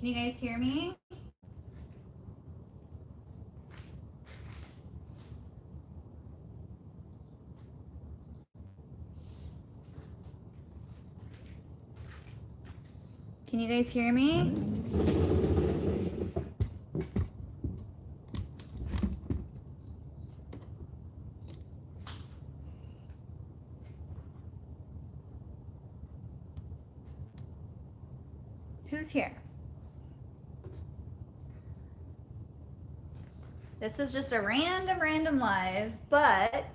Can you guys hear me? Can you guys hear me? Who's here? This is just a random live, but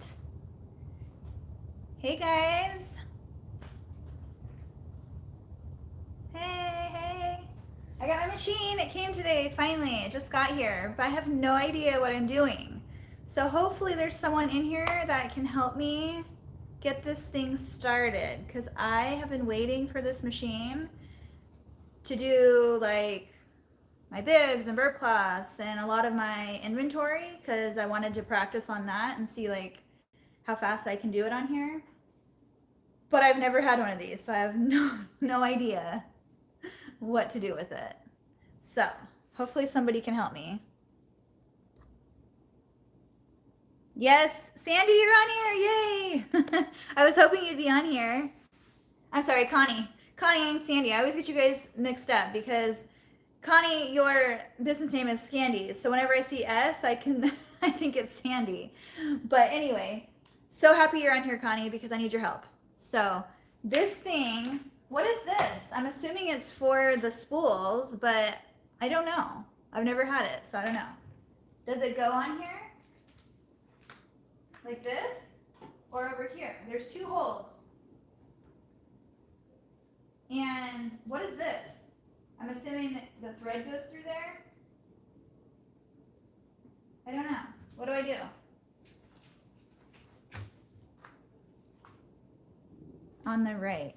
hey guys. Hey. I got my machine. It came today, finally. It just got here, but I have no idea what I'm doing. So hopefully there's someone in here that can help me get this thing started, because I have been waiting for this machine to do like my bibs and burp class and a lot of my inventory, because I wanted to practice on that and see like how fast I can do it on here. But I've never had one of these, so I have no idea what to do with it. So hopefully somebody can help me. Yes, Sandy, you're on here, yay! I was hoping you'd be on here. I'm sorry, Connie and Sandy. I always get you guys mixed up because Connie, your business name is Scandy. So whenever I see S, I think it's Sandy. But anyway, so happy you're on here, Connie, because I need your help. So this thing, what is this? I'm assuming it's for the spools, but I don't know. I've never had it, so I don't know. Does it go on here? Like this? Or over here? There's two holes. And what is this? I'm assuming that the thread goes through there? I don't know. What do I do? On the right.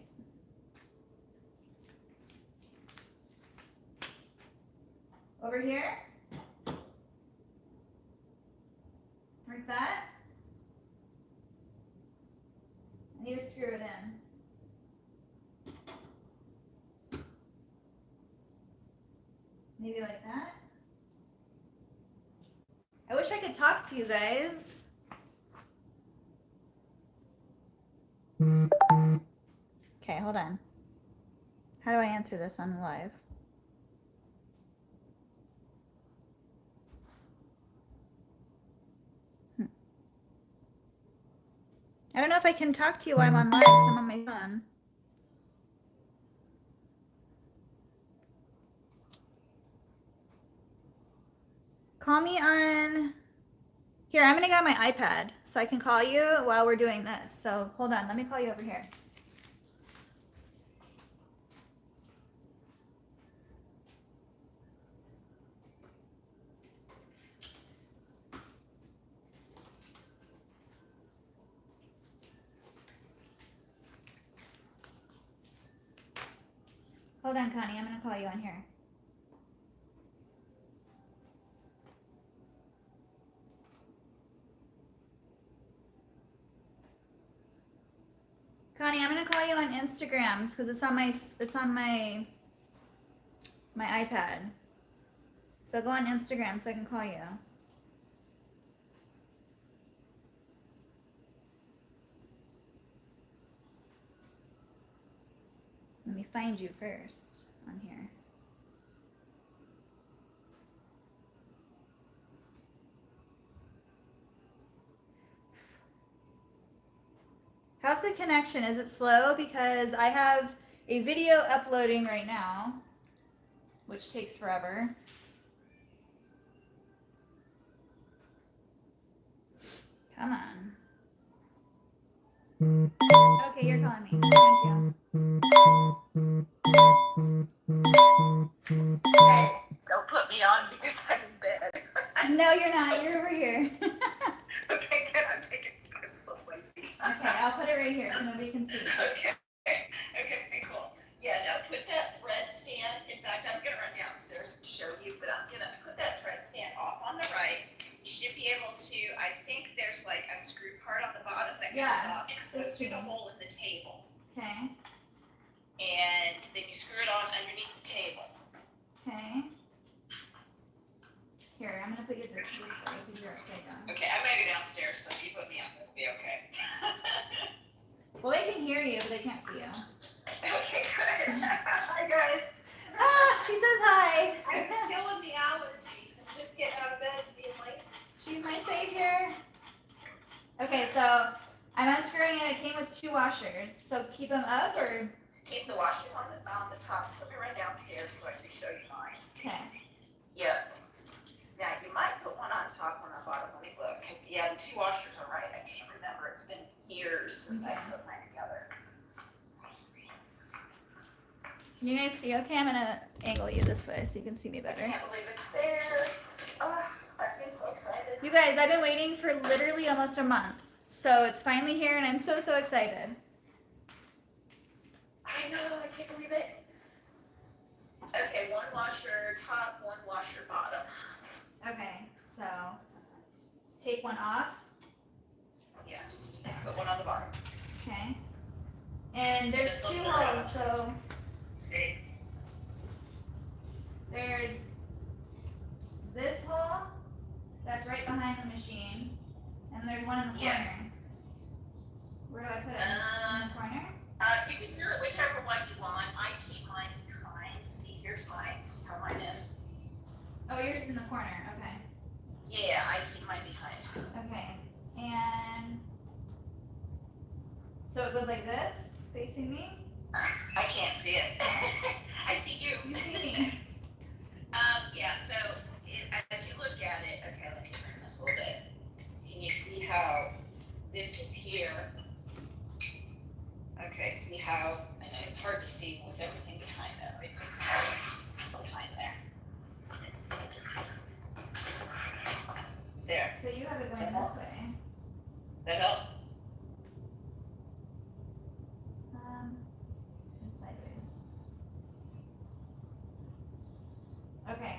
Over here? Like that? I need to screw it in. Maybe like that. I wish I could talk to you guys. Okay, hold on. How do I answer this on live? I don't know if I can talk to you while I'm on live because I'm on my phone. Call me on, here, I'm gonna get on my iPad so I can call you while we're doing this. So hold on, let me call you over here. Hold on, Connie, I'm gonna call you on here. Connie, I'm gonna call you on Instagram because it's on my iPad. So go on Instagram so I can call you. Let me find you first on here. How's the connection? Is it slow? Because I have a video uploading right now, which takes forever. Come on. Okay, you're calling me. Thank you. Hey, don't put me on because I'm in bed. No, you're not. You're over here. Okay, good. I'm so lazy. Okay, I'll put it right here so nobody can see. Okay, cool. Yeah, now put that thread stand. In fact, I'm going to run downstairs and show you, but I'm going to put that thread stand off on the right. You should be able to, I think there's like a screw part on the bottom that comes off and it goes through the hole in the table. Okay. And then you screw it on underneath the table. Okay. You're upside down. Okay, I'm gonna go downstairs, so if you put me up, it'll be okay. Well, they can hear you, but they can't see you. Okay, good. Hi, guys. Ah, she says hi. I'm killing the allergies and just getting out of bed and being lazy. She's my savior. Okay, so I'm unscrewing it. It came with 2 washers. So keep them up or? Keep the washers on the top. Let me run downstairs so I can show you mine. Okay. Yep. Now, you might put one on top, one on bottom. Let me look. Because, yeah, the 2 washers are right. I can't remember. It's been years since I put mine together. Can you guys see okay? I'm going to angle you this way so you can see me I better. can't believe it's there. Oh, I've been so excited. You guys, I've been waiting for literally almost a month. So it's finally here and I'm so excited. I know, I can't believe it. Okay, 1 washer top, 1 washer bottom. Okay, so take one off. Yes, put 1 on the bottom. Okay. And there's 2 holes, so See? there's this hole that's right behind the machine, and there's one in the corner. Yeah. Where do I put it? In the corner? You can do it whichever one you want. I keep mine behind. See, here's mine. See how mine is? Oh, yours is in the corner. Okay. Yeah, I keep mine behind. Okay. And so it goes like this, facing me. I can't see it. I see you. You see me. Yeah, so as you look at it, okay, let me turn this a little bit. Can you see how this is here? Okay, see how, I know it's hard to see with everything behind that, right? It's behind there. There. So you have it going this way. That help? And sideways. Okay.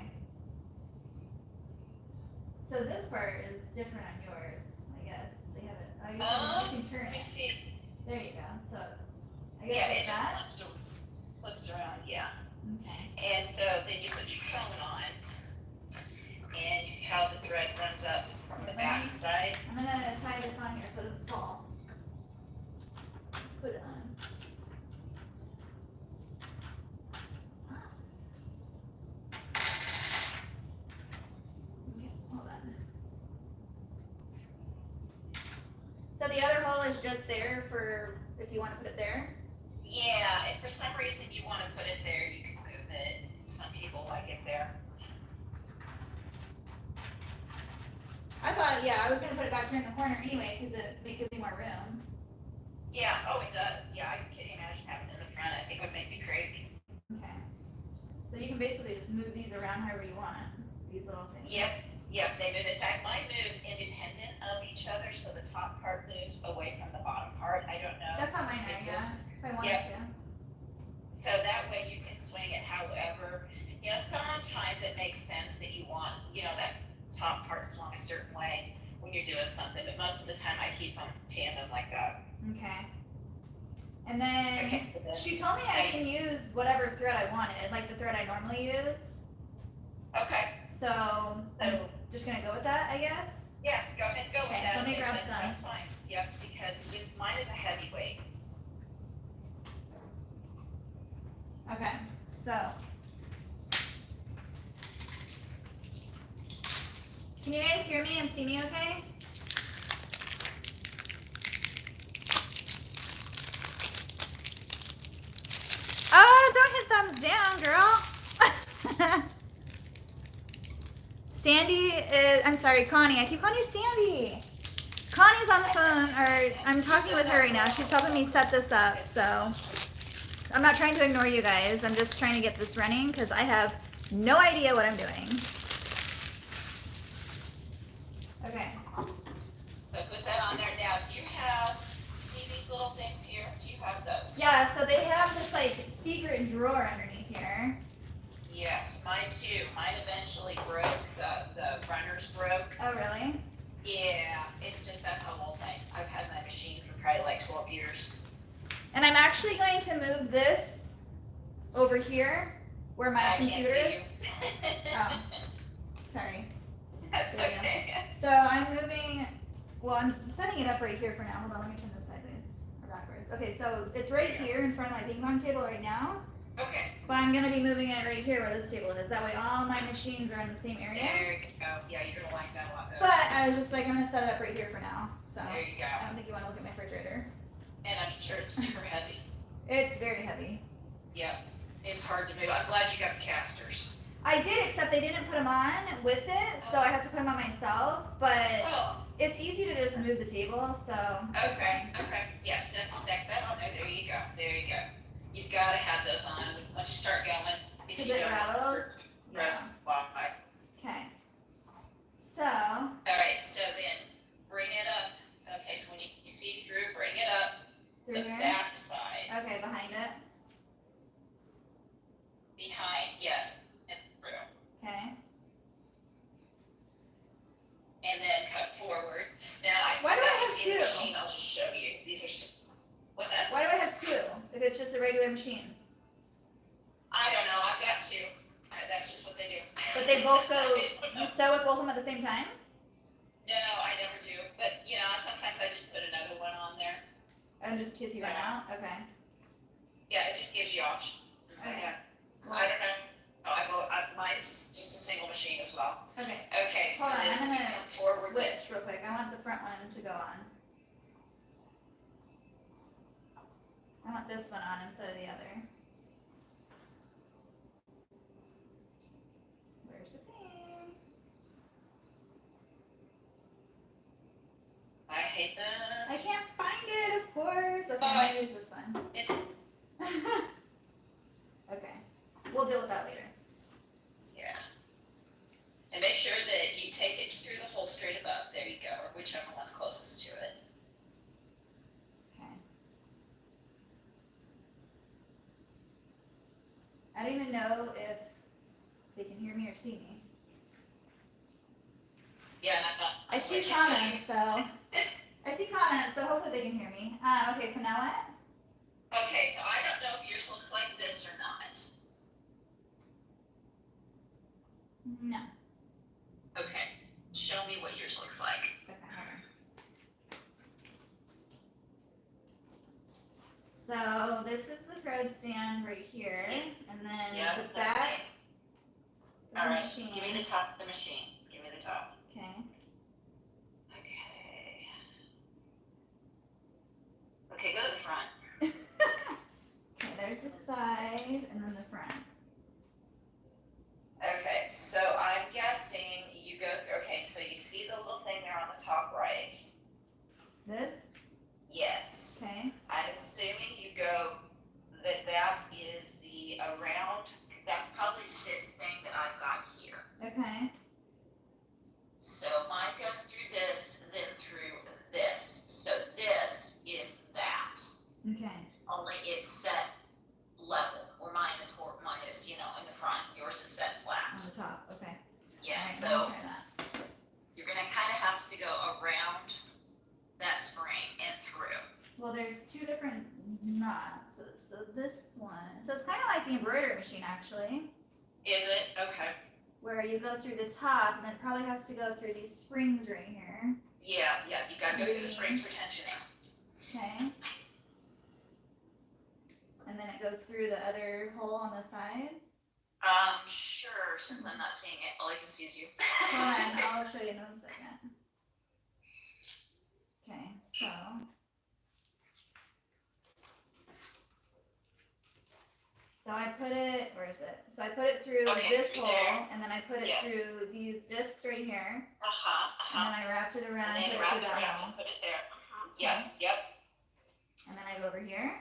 So this part is different on yours, I guess. They have it. I guess you can turn Let me it. see. There you go. So I guess Yeah, like it that. just flips around, yeah. Okay. And so then you put your phone on, and you see how the thread runs up from the back side. I'm gonna tie this on here so it doesn't fall. Put it on. Okay, hold on. So the other hole is just there for if you want to put it there? Yeah, if for some reason you want to put it there, you can move it. Some people like it there. I thought, yeah, I was gonna put it back here in the corner anyway because it gives me more room. Yeah, oh, it does. Yeah, I can imagine having it in the front. I think it would make me crazy. Okay. So you can basically just move these around however you want, these little things. Yep, they move. In fact, mine move independent of each other, so the top part moves away from the bottom part. I don't know. That's how mine are, yeah, if I wanted to. So that way you can swing it however, sometimes it makes sense that you want, that top part swung a certain way when you're doing something, but most of the time I keep them tandem like that. Okay. And then Okay. she told me I can use whatever thread I wanted, like the thread I normally use. Okay. So I'm just gonna go with that, I guess. Yeah, go ahead and go with that. Let me grab some. That's fine. Yep, because mine is a heavyweight. Okay, so. Can you guys hear me and see me okay? Oh, don't hit thumbs down, girl. Sandy is, I'm sorry, Connie. I keep calling you Sandy. Connie's on the phone, or I'm talking with her right now. She's helping me set this up, so. I'm not trying to ignore you guys. I'm just trying to get this running because I have no idea what I'm doing. Okay. So put that on there. Now, do you see these little things here? Do you have those? Yeah, so they have this like secret drawer underneath here. Yes, mine too. Mine eventually broke. The runners broke. Oh, really? Yeah, it's just that's the whole thing. I've had my machine for probably like 12 years. And I'm actually going to move this over here where my computer is. I can't see you. Oh, sorry. That's There you go. okay. so I'm moving, well, I'm setting it up right here for now. Hold on, let me turn this sideways or backwards. Okay, so it's right here in front of my ping pong table right now. Okay. But I'm gonna be moving it right here where this table is. That way all my machines are in the same area. There you go. Yeah, you're gonna like that a lot better. But I was just like, I'm gonna set it up right here for now. So There you go. I don't think you wanna look at my refrigerator. And I'm sure it's super heavy. It's very heavy. Yeah, it's hard to move. I'm glad you got the casters. I did, except they didn't put them on with it, so I have to put them on myself. But Oh, it's easy to just move the table, so. it's okay, fine. okay. Yes, stack that on there. There you go. There you go. You've got to have those on once you start going. If Cause you it don't, rattles. yeah. Fly. Okay. So. All right, so then bring it up. Okay, so when you see through, bring it up Through the here? back side, Okay, behind it. behind, yes, and through. Okay. And then cut forward. Now, Why do I have see the two? machine, I'll just show you. These are, what's that? Why do I have two if it's just a regular machine? I don't know, I've got two. That's just what they do. But they both go, I don't know. you sew with both of them at the same time? No, I never do. But, you know, sometimes I just put another one on there. And just kiss you right out? Okay. Yeah, it just gives you options. Okay. Yeah. So I don't know. Mine's just a single machine as well. Okay. Okay, so Hold on, then I'm you gonna come forward. switch real quick. I want the front one to go on. I want this one on instead of the other. Where's the thing? I hate that. I can't find it, of course. Okay, I'm gonna use this one. Okay. We'll deal with that later. Yeah. And make sure that you take it through the hole straight above. There you go, or whichever one's closest to it. Okay. I don't even know if they can hear me or see me. Yeah, and I'm not. I see can't tell you. comments, so I see comments, so hopefully they can hear me. Okay, so now what? Okay, so I don't know if yours looks like this or not. No. Okay, show me what yours looks like. Okay, hold on. So this is the thread stand right here, and then Yeah, the back of All the right, machine. give me the top of the machine. Give me the top. Okay. Okay. Okay, go to the front. Okay, there's the side and then the front. Okay, so I'm guessing you go through, okay, so you see the little thing there on the top right? This? Yes. Okay. I'm assuming you go, that is the around, that's probably this thing that I've got here. Okay. So mine goes through this, then through this. So this is that. Okay. Only it's set level, or mine is, you know, in the front. Yours is set On flat. the top. Okay. Yeah, All right, so let me try that. you're gonna kind of have to go around that spring and through. Well, there's two different knots. So this one, so it's kind of like the embroidery machine actually, Is it? Okay. where you go through the top and then it probably has to go through these springs right here. Yeah, you gotta go through the springs for tensioning. Okay. And then it goes through the other hole on the side. Sure, since I'm not seeing it, all I can see is you. Hold on, I'll show you in 1 second. Okay, so. So I put it, where is it? So I put it through Okay, this through hole, there. and then I put it Yes. through these discs right here, Uh-huh. and then I wrapped it around And and then put it wrap through it that around hole. and put it there. Yep. And then I go over here,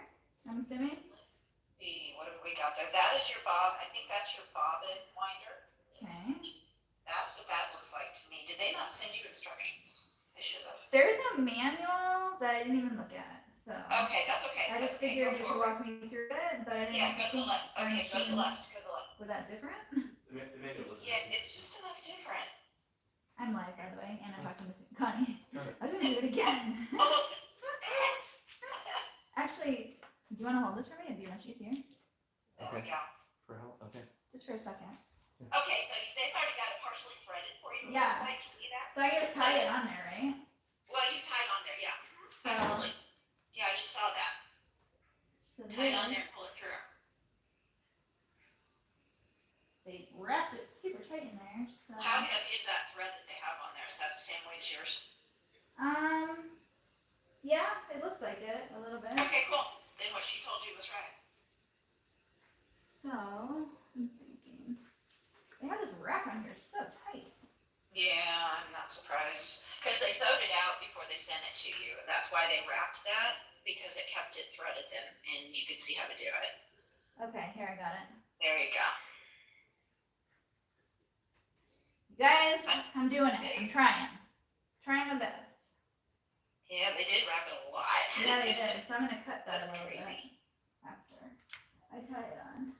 I'm assuming. See, what have we got there? That is your I think that's your bobbin winder. Okay. That's what that looks like to me. Did they not send you instructions? They should have. There's a manual that I didn't even look at, so. Okay, that's okay. I just Okay, figured go you could forward. walk me through it, but I didn't Yeah, go to the think left. our Okay, go to the machines left. Go to the left. were that different. They make it look. Yeah, it's just enough different. I'm live, by the way, and I'm talking to Connie. Alright. I was gonna do it again. Almost. Actually, do you wanna hold this for me? It'd be much easier. There we go. For help, okay. Just for a second. Okay, so they've already got it partially threaded for you. Yeah. Looks like, see that? So I just tie it on there, right? Well, you tied on there, yeah. So, Absolutely. Yeah, I just saw that. so Tie it on this, there and pull it through. they wrapped it super tight in there. So, How heavy is that thread that they have on there? Is that the same weight as yours? yeah, it looks like it a little bit. Okay, cool. Then what she told you was right. So, I'm thinking, they have this wrap on here so tight. Yeah, I'm not surprised. Because they sewed it out before they sent it to you. That's why they wrapped that, because it kept it threaded then, and you could see how to do it. Okay, here I got it. There you go. You guys, I'm doing it. I'm trying. Trying my best. Yeah, they did wrap it a lot. Yeah, they did. So I'm gonna cut that That's a little crazy. bit after I tie it on.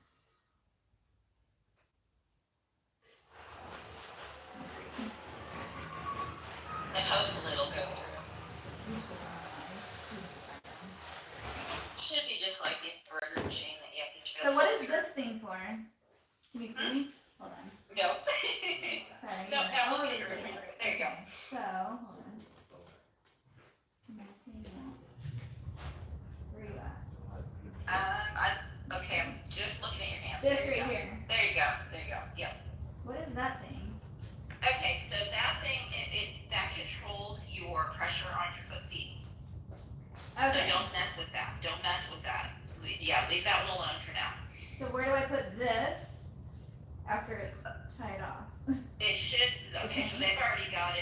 And hopefully it'll go through. Should be just like the embroidery machine that you have to go So what through. is this thing for? Can you see me? Hold on. No. Sorry. No, yeah. look at Oh, your it is. refrigerator. There you go. Okay, so, hold on. Where you at? Okay, I'm just looking at your hands. This There you right go. here. There you go. There you go. Yep. What is that thing? Okay, so that thing, that controls your pressure on your foot feet. So Okay. don't mess with that. Don't mess with that. Yeah, leave that one alone for now. So where do I put this after it's tied off? It should, okay, so they've already got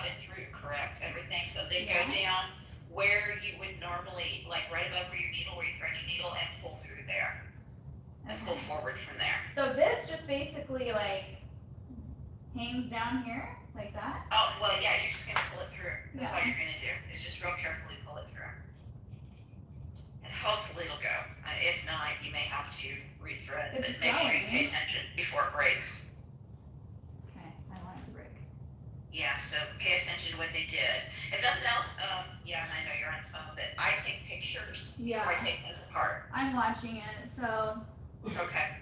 it through, correct, everything, so they go Yeah. down where you would normally, like right above where your needle, where you thread your needle, and pull through there, and pull Okay. forward from there. So this just basically like hangs down here like that? Oh, well, yeah, you're just gonna pull it through, that's all Yeah. you're gonna do, is just real carefully pull it through. And hopefully it'll go, if not, you may have to rethread, It's but make sure you going. pay attention before it breaks. Okay, I want it to break. Yeah, so pay attention to what they did. If nothing else, yeah, and I know you're on the phone, but I take pictures before I Yeah. take things apart. I'm watching it, so Okay.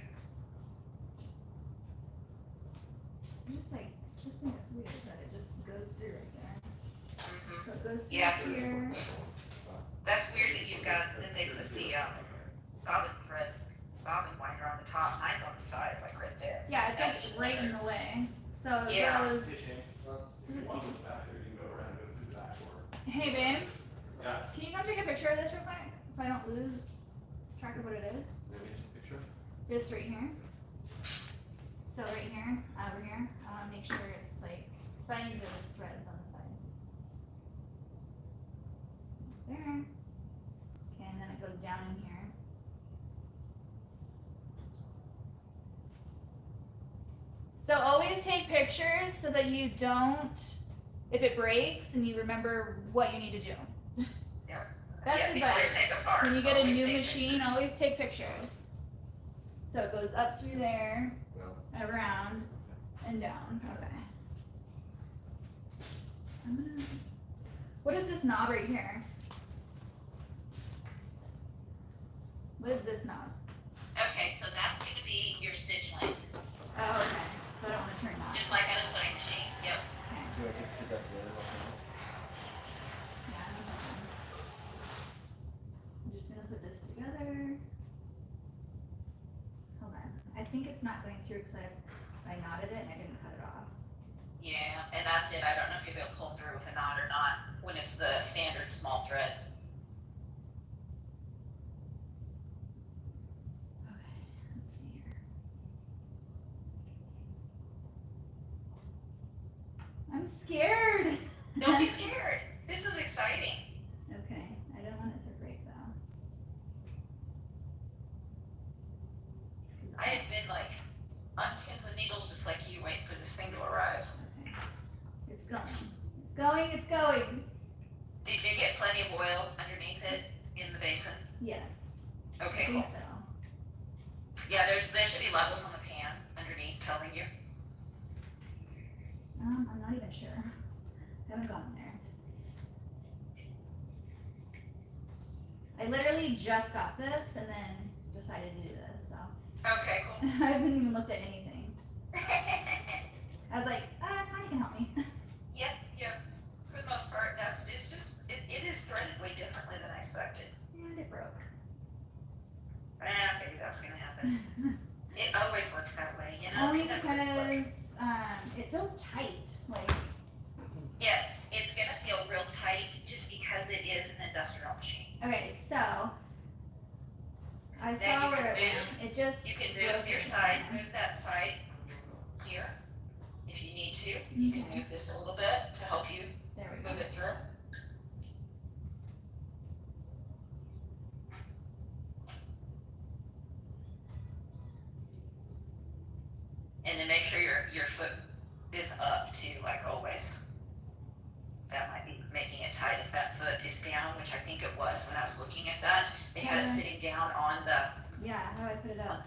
I'm just like, this thing is weird that it just goes through right there. Mm-hmm. So it goes through Yeah. here. That's weird that you've got, that they put the bobbin winder on the top. Mine's on the side, like right there. Yeah, it's That's like right in the way. So it Yeah. goes, hey babe, Yeah. can you come take a picture of this real quick? So I don't lose track of what it is? This right here. So right here, over here, I wanna make sure it's like, but I need the threads on the sides. There. Okay, and then it goes down in here. So always take pictures so that you don't, if it breaks, and you remember what you need to do. Yeah. That's Yeah, before you advice. take apart, When you get a always new take machine, pictures. always take pictures. So it goes up through there, around, and down. Okay. What is this knob right here? What is this knob? Okay, so that's gonna be your stitch length, Oh, okay. So I don't want to turn that. just like on a sewing machine. Yep. Okay. Yeah, I'm just gonna put this together. Hold on. I think it's not going through because I knotted it and I didn't cut it off. Yeah, and that's it. I don't know if you'll be able to pull through with a knot or not when it's the standard small thread. Okay, let's see here. I'm scared. Don't be scared. This is exciting. Okay, I don't want it to break though. I have been like on pins and needles just like you waiting for this thing to arrive. Okay. It's going. It's going, it's going. Did you get plenty of oil underneath it in the basin? Yes. I Okay, think cool. so. Yeah, there should be levels on the pan underneath telling you. I'm not even sure. Haven't gone there. I literally just got this and then decided to do this, so. Okay, cool. I haven't even looked at anything. I was like, Connie can help me. feels tight. Like. Yes, it's gonna feel real tight just because it is an industrial machine. Okay, so I Then saw you can where it move- went. It just. You can move your side, move that side here if you need to. You can move this a little bit to help you There we go. move it through. And then make sure your foot is up too, like always. That might be making it tight if that foot is down, which I think it was when I was looking at that. They had it sitting down on the. Yeah, how do I put it up?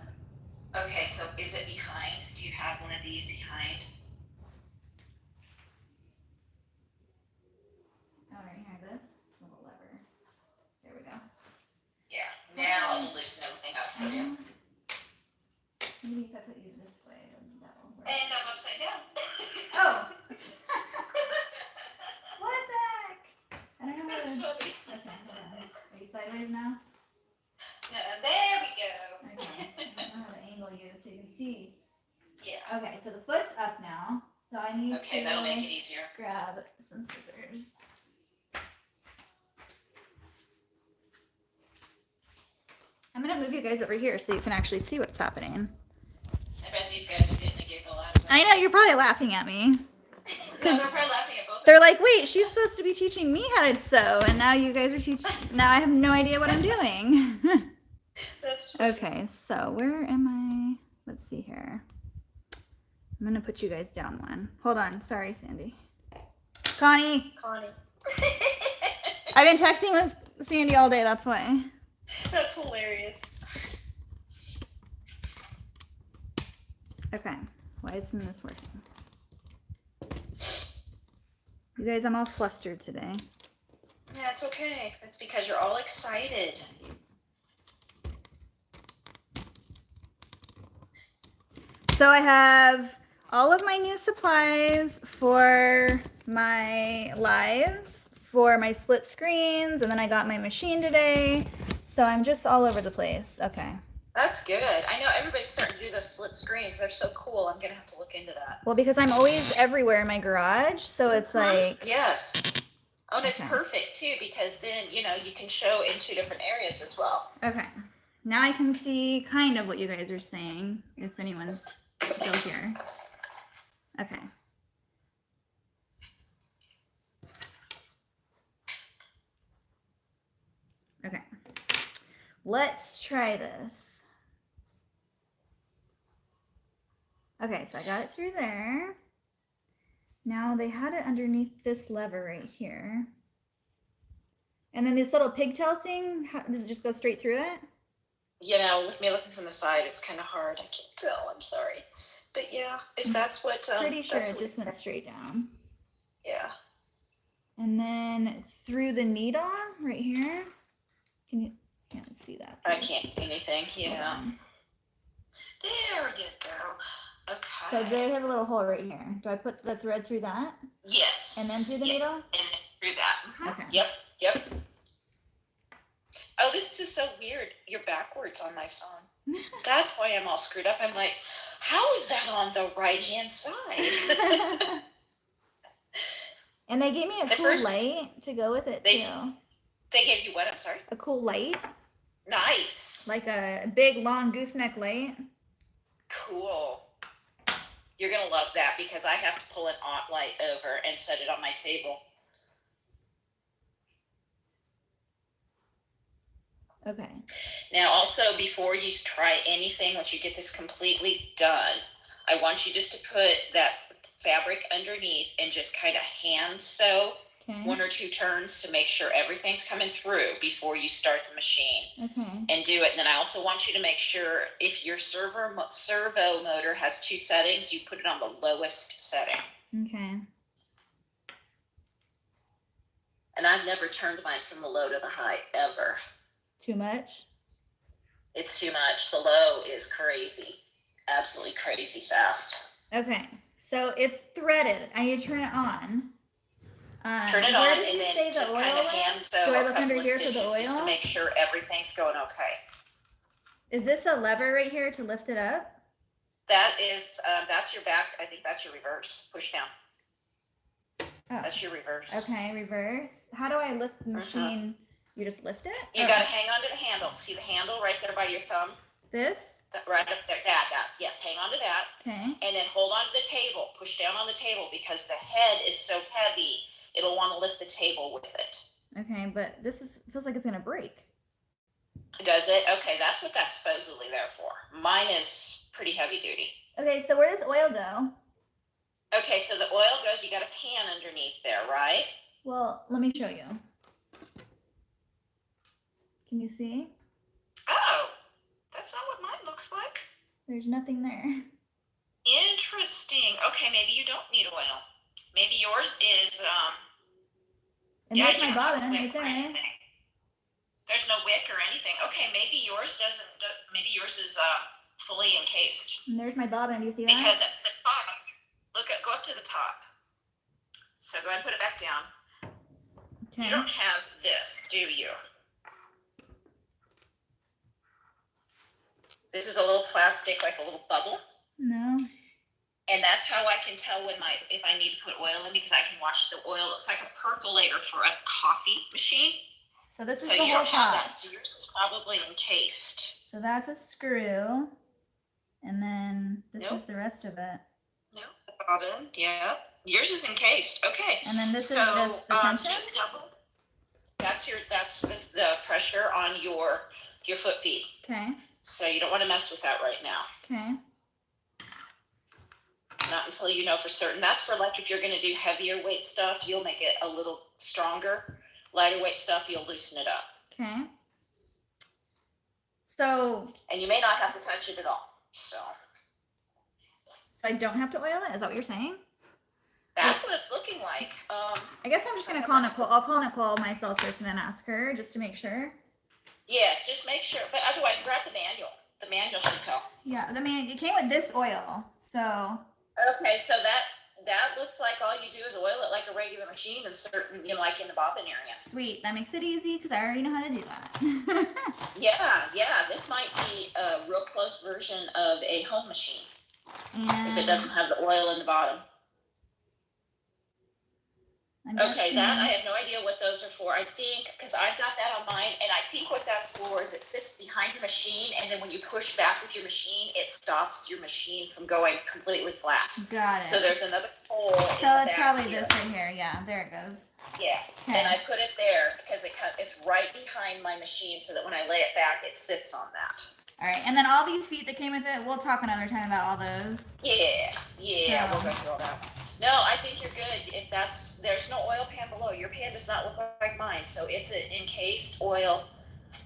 Okay, so is it behind? Do you have one of these behind? Oh, right here, this little lever. There we go. Yeah, now I'll loosen everything up for you. Maybe if I put you this way, that will work. And I'm upside down. Oh! What the heck? I don't know how That's to. funny. Okay, hold on. Are you sideways now? No, there we go. Okay. I don't know how to angle you so you can see. Yeah. Okay, so the foot's up now. So I need Okay, to that'll make it easier. grab some scissors. I'm gonna move you guys over here so you can actually see what's happening. I bet these guys are getting a giggle out of it. I know you're probably laughing at me. No, they're probably laughing at both of They're us. like, wait, she's supposed to be teaching me how to sew, and now you guys are teaching. Now I have no idea what I'm doing. That's funny. Okay, so where am I? Let's see here. I'm gonna put you guys down one. Hold on, sorry, Sandy. Connie, I've been texting with Sandy all day. That's why. That's hilarious. Okay, why isn't this working? You guys, I'm all flustered today. Yeah, it's okay. It's because you're all excited. So I have all of my new supplies for my lives, for my split screens, and then I got my machine today. So I'm just all over the place. Okay. That's good. I know everybody's starting to do those split screens. They're so cool. I'm going to have to look into that. Well, because I'm always everywhere in my garage, so it's like... Yes. Oh, and it's Okay. perfect, too, because then, you know, you can show in 2 different areas as well. Okay. Now I can see kind of what you guys are saying, if anyone's still here. Okay. Okay. Let's try this. Okay, so I got it through there. Now they had it underneath this lever right here. And then this little pigtail thing, how, does it just go straight through it? You know, with me looking from the side, it's kind of hard. I can't tell. I'm sorry. But yeah, if that's what... Pretty sure that's it just went straight down. Yeah. And then through the needle right here. Can you... Can't see that. I can't see anything, you Hold know. on. There you go. Okay. So they have a little hole right here. Do I put the thread through that? Yes. And then through the Yep. needle? And then through that. Okay. Yep. Oh, this is so weird. You're backwards on my phone. That's why I'm all screwed up. I'm like, how is that on the right-hand side? And they gave me a At cool first, light to go with it they- too. They gave you what? I'm sorry? A cool light. Nice. Like a big long gooseneck light. Cool. You're going to love that because I have to pull an aunt light over and set it on my table. Okay. Now, also, before you try anything, once you get this completely done, I want you just to put that fabric underneath and just kind of hand sew Okay. 1 or 2 turns to make sure everything's coming through before you start the machine. Okay. And do it. And then I also want you to make sure if your servo motor has 2 settings, you put it on the lowest setting. Okay. And I've never turned mine from the low to the high, ever. Too much? It's too much. The low is crazy. Absolutely crazy fast. Okay. So it's threaded. I need to turn it on. Turn it where on did and you then say the just oil kind of went? hand sew Do I a look couple under of here for the stitches just to oil? make sure everything's going okay. Is this a lever right here to lift it up? That's your back. I think that's your reverse. Push down. Oh. That's your reverse. Okay, reverse. How do I lift the machine? You just lift it? You got to hang on to the handle. See the handle right there by your thumb? This? Right up there. That. Yes, hang on to that. Okay. And then hold on to the table. Push down on the table because the head is so heavy, it'll want to lift the table with it. Okay, but this feels like it's going to break. Does it? Okay, that's what that's supposedly there for. Mine is pretty heavy duty. Okay, so where does oil go? Okay, so the oil goes, you got a pan underneath there, right? Well, let me show you. Can you see? Oh, that's not what mine looks like. There's nothing there. Interesting. Okay, maybe you don't need oil. Maybe yours is, And there's my bobbin right there. There's no wick or anything. Okay, maybe yours is fully encased. And there's my bobbin. Do you see that? Because at the top, go up to the top. So go ahead and put it back down. Okay. You don't have this, do you? This is a little plastic, like a little bubble. No. And that's how I can tell if I need to put oil in, because I can watch the oil. It's like a percolator for a coffee machine. So this is so the you whole don't top. have that. So yours is probably encased. So that's a screw. And then this is the rest of it. No, the bobbin, yeah. Yours is encased. Okay. And then this is just the tension? Just double. That's the pressure on your foot feed. Okay. So you don't want to mess with that right now. Okay. Not until you know for certain. That's for like if you're going to do heavier weight stuff, you'll make it a little stronger. Lighter weight stuff, you'll loosen it up. Okay. So. And you may not have to touch it at all. So I don't have to oil it? Is that what you're saying? That's what it's looking like. I guess I'm just going to call Nicole. I'll call Nicole, my salesperson, and ask her just to make sure. Yes, just make sure. But otherwise, grab the manual. The manual should tell. Yeah, it came with this oil. So. Okay, so that looks like all you do is oil it like a regular machine in certain, like in the bobbin area. Sweet. That makes it easy because I already know how to do that. Yeah. This might be a real close version of a home machine. And if it doesn't have the oil in the bottom. Okay, that I have no idea what those are for. I think, because I've got that on mine, and I think what that's for is it sits behind your machine, and then when you push back with your machine, it stops your machine from going completely flat. Got it. So there's another hole in the So it's back probably here. this right here. Yeah, there it goes. Yeah, okay. And I put it there because it's right behind my machine, so that when I lay it back, it sits on that. All right, and then all these feet that came with it, we'll talk another time about all those. Yeah, we'll go through all that. No, I think you're good. There's no oil pan below. Your pan does not look like mine, so it's an encased oil,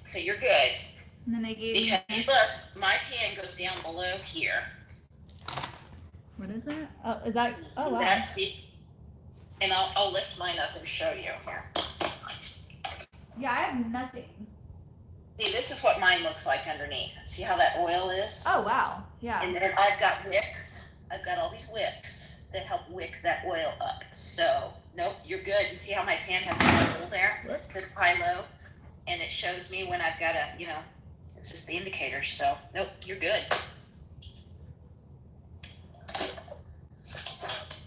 so you're good. And then they gave me. Look, my pan goes down below here. What is that? Oh, is that? Oh, wow. That, see? And I'll lift mine up and show you here. Yeah, I have nothing. See, this is what mine looks like underneath. See how that oil is? Oh, wow. Yeah. And then I've got wicks. I've got all these wicks that help wick that oil up. So, nope, you're good. You see how my pan has a hole there? Whoops. The high-low. And it shows me when I've got it's just the indicator. So, nope, you're good.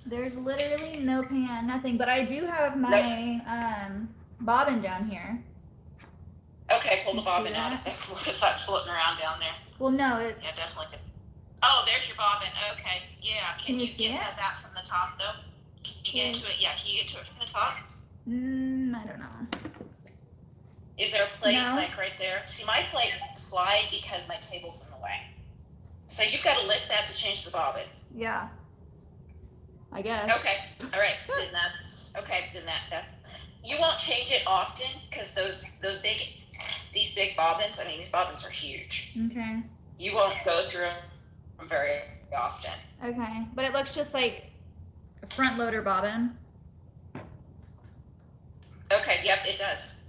There's literally no pan, nothing. But I do have my bobbin down here. Okay, pull the bobbin out if that's floating around down there. Well, no, it's... Yeah, definitely. Oh, there's your bobbin. Okay, yeah. Can you get that from the top, though? Can you get to it? Yeah, can you get to it from the top? I don't know. Is there a plate like right there? See, my plate won't slide because my table's in the way. So you've got to lift that to change the bobbin. Yeah. I guess. Okay. All right. Then that's okay. Then that you won't change it often because these big bobbins. I mean, these bobbins are huge. Okay. You won't go through them very often. Okay, but it looks just like a front loader bobbin. Okay. Yep, it does.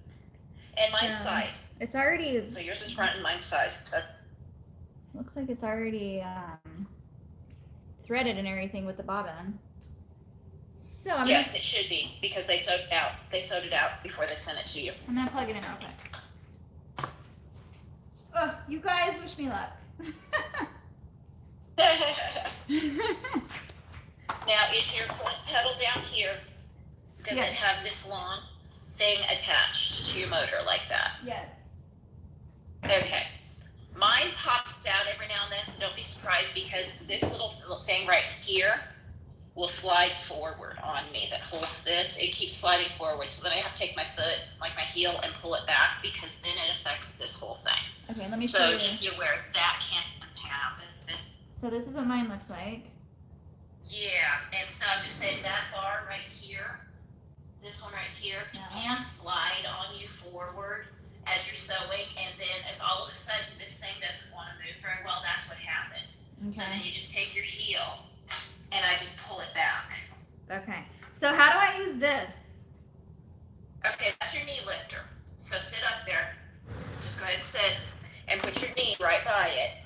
And mine's side. It's already. So yours is front and mine's side. Looks like it's already threaded and everything with the bobbin. So I'm yes, it should be because they sewed it out. They sewed it out before they sent it to you. I'm gonna plug it in real quick. Oh, you guys wish me luck. Now, is your point pedal down here? Does Yes. it have this long thing attached to your motor like that? Yes. Okay. Mine pops out every now and then, so don't be surprised, because this little thing right here will slide forward on me that holds this. It keeps sliding forward, so then I have to take my foot, like my heel, and pull it back, because then it affects this whole thing. Okay, let me show So you. just be aware that can't happen. So this is what mine looks like. Yeah, and so I'm just saying that bar right here, this one right here, can slide on you forward as you're sewing, and then if all of a sudden this thing doesn't want to move very well, that's what happened. Okay. So then you just take your heel, and I just pull it back. Okay. So how do I use this? Okay, that's your knee lifter. So sit up there. Just go ahead and sit, and put your knee right by it,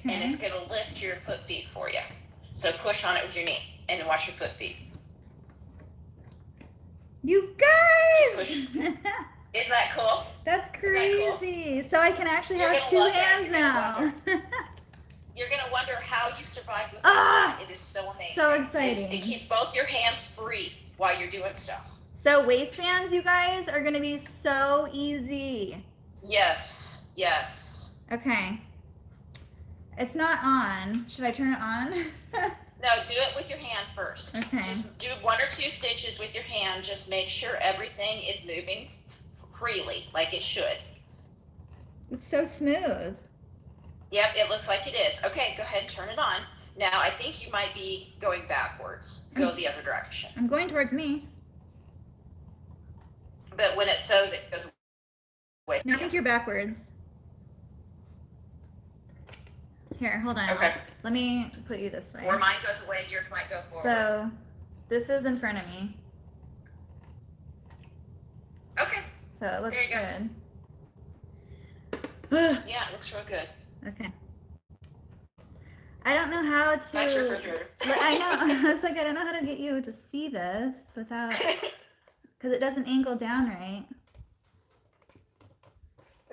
and Okay. it's going to lift your foot feet for you. So push on it with your knee, and watch your foot feet. You guys! Push. Isn't that cool? That's that crazy. cool? So I can actually You're have gonna two love that. hands You're gonna now. You're going to wonder how you survived with Ah! that. It is so amazing. So exciting. It keeps both your hands free while you're doing stuff. So waistbands, you guys, are gonna be so easy. Yes, yes. Okay. It's not on. Should I turn it on? No, do it with your hand first. Okay. Just do 1 or 2 stitches with your hand. Just make sure everything is moving freely, like it should. It's so smooth. Yep, it looks like it is. Okay, go ahead and turn it on. Now, I think you might be going backwards. Go the other direction. I'm going towards me. But when it sews, it goes away. No, I think you're backwards. Here, hold on. Okay. Let me put you this way. Or mine goes away, yours might go forward. So this is in front of me. Okay. So it looks There you good. Yeah, it looks real good. Okay. I don't know how to. Nice refrigerator. I know. I was like, I don't know how to get you to see this without, because it doesn't angle down right.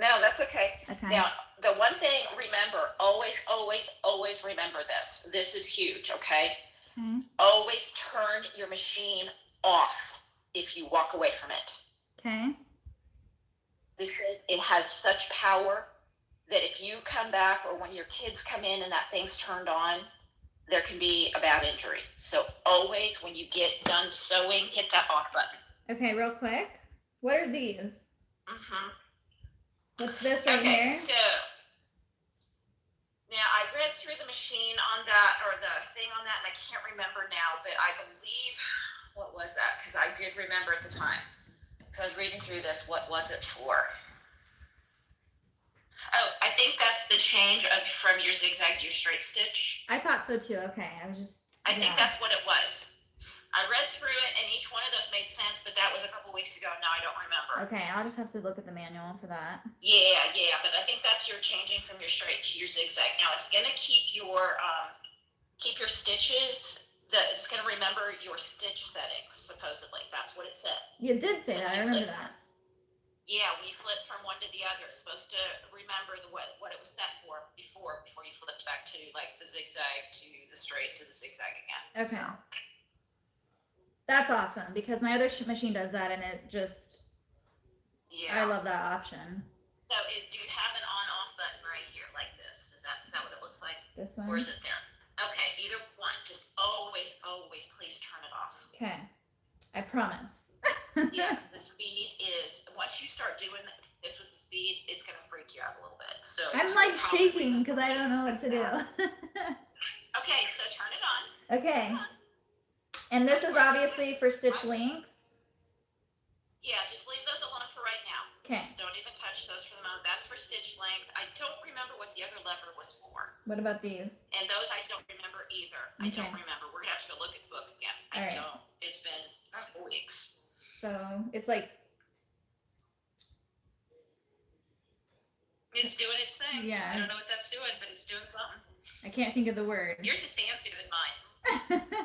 No, that's okay. Okay. Now, the one thing, remember, always, always, always remember this. This is huge, okay? Okay. Always turn your machine off if you walk away from it. Okay. It has such power that if you come back or when your kids come in and that thing's turned on, there can be a bad injury. So always, when you get done sewing, hit that off button. Okay, real quick. What are these? Mm-hmm. What's this right Okay, here? so now I read through the machine on that, or the thing on that, and I can't remember now, but I believe, what was that? Because I did remember at the time. So I was reading through this, what was it for? Oh, I think that's the change from your zigzag to your straight stitch. I thought so too. Okay, I was just. I think that's what it was. I read through it, and each one of those made sense, but that was a couple weeks ago. Now I don't remember. Okay, I'll just have to look at the manual for that. Yeah, but I think that's your changing from your straight to your zigzag. Now it's going to keep your stitches. It's going to remember your stitch settings. Supposedly, that's what it said. You did say So that. I remember that. Yeah, when you flip from one to the other, it's supposed to remember what it was set for before you flipped back to like the zigzag to the straight to the zigzag again. Okay. So. That's awesome because my other machine does that and it just. Yeah. I love that option. So do you have an on-off button right here like this? Is that what it looks like? This one? Or is it there? Okay, either one. Just always, always please turn it off. Okay. I promise. Yes, the speed is, once you start doing this with the speed, it's going to freak you out a little bit. So I'm like shaking because I don't know what to do. Okay, so turn it on. Okay. And this is obviously for stitch length. Yeah, just leave those alone for right now. Okay. Just don't even touch those for the moment. That's for stitch length. I don't remember what the other lever was for. What about these? And those I don't remember either. I don't remember. We're going to have to go look at the book again. I don't. It's been a couple weeks. So it's like. It's doing its thing. Yeah. I don't know what that's doing, but it's doing something. I can't think of the word. Yours is fancier than mine.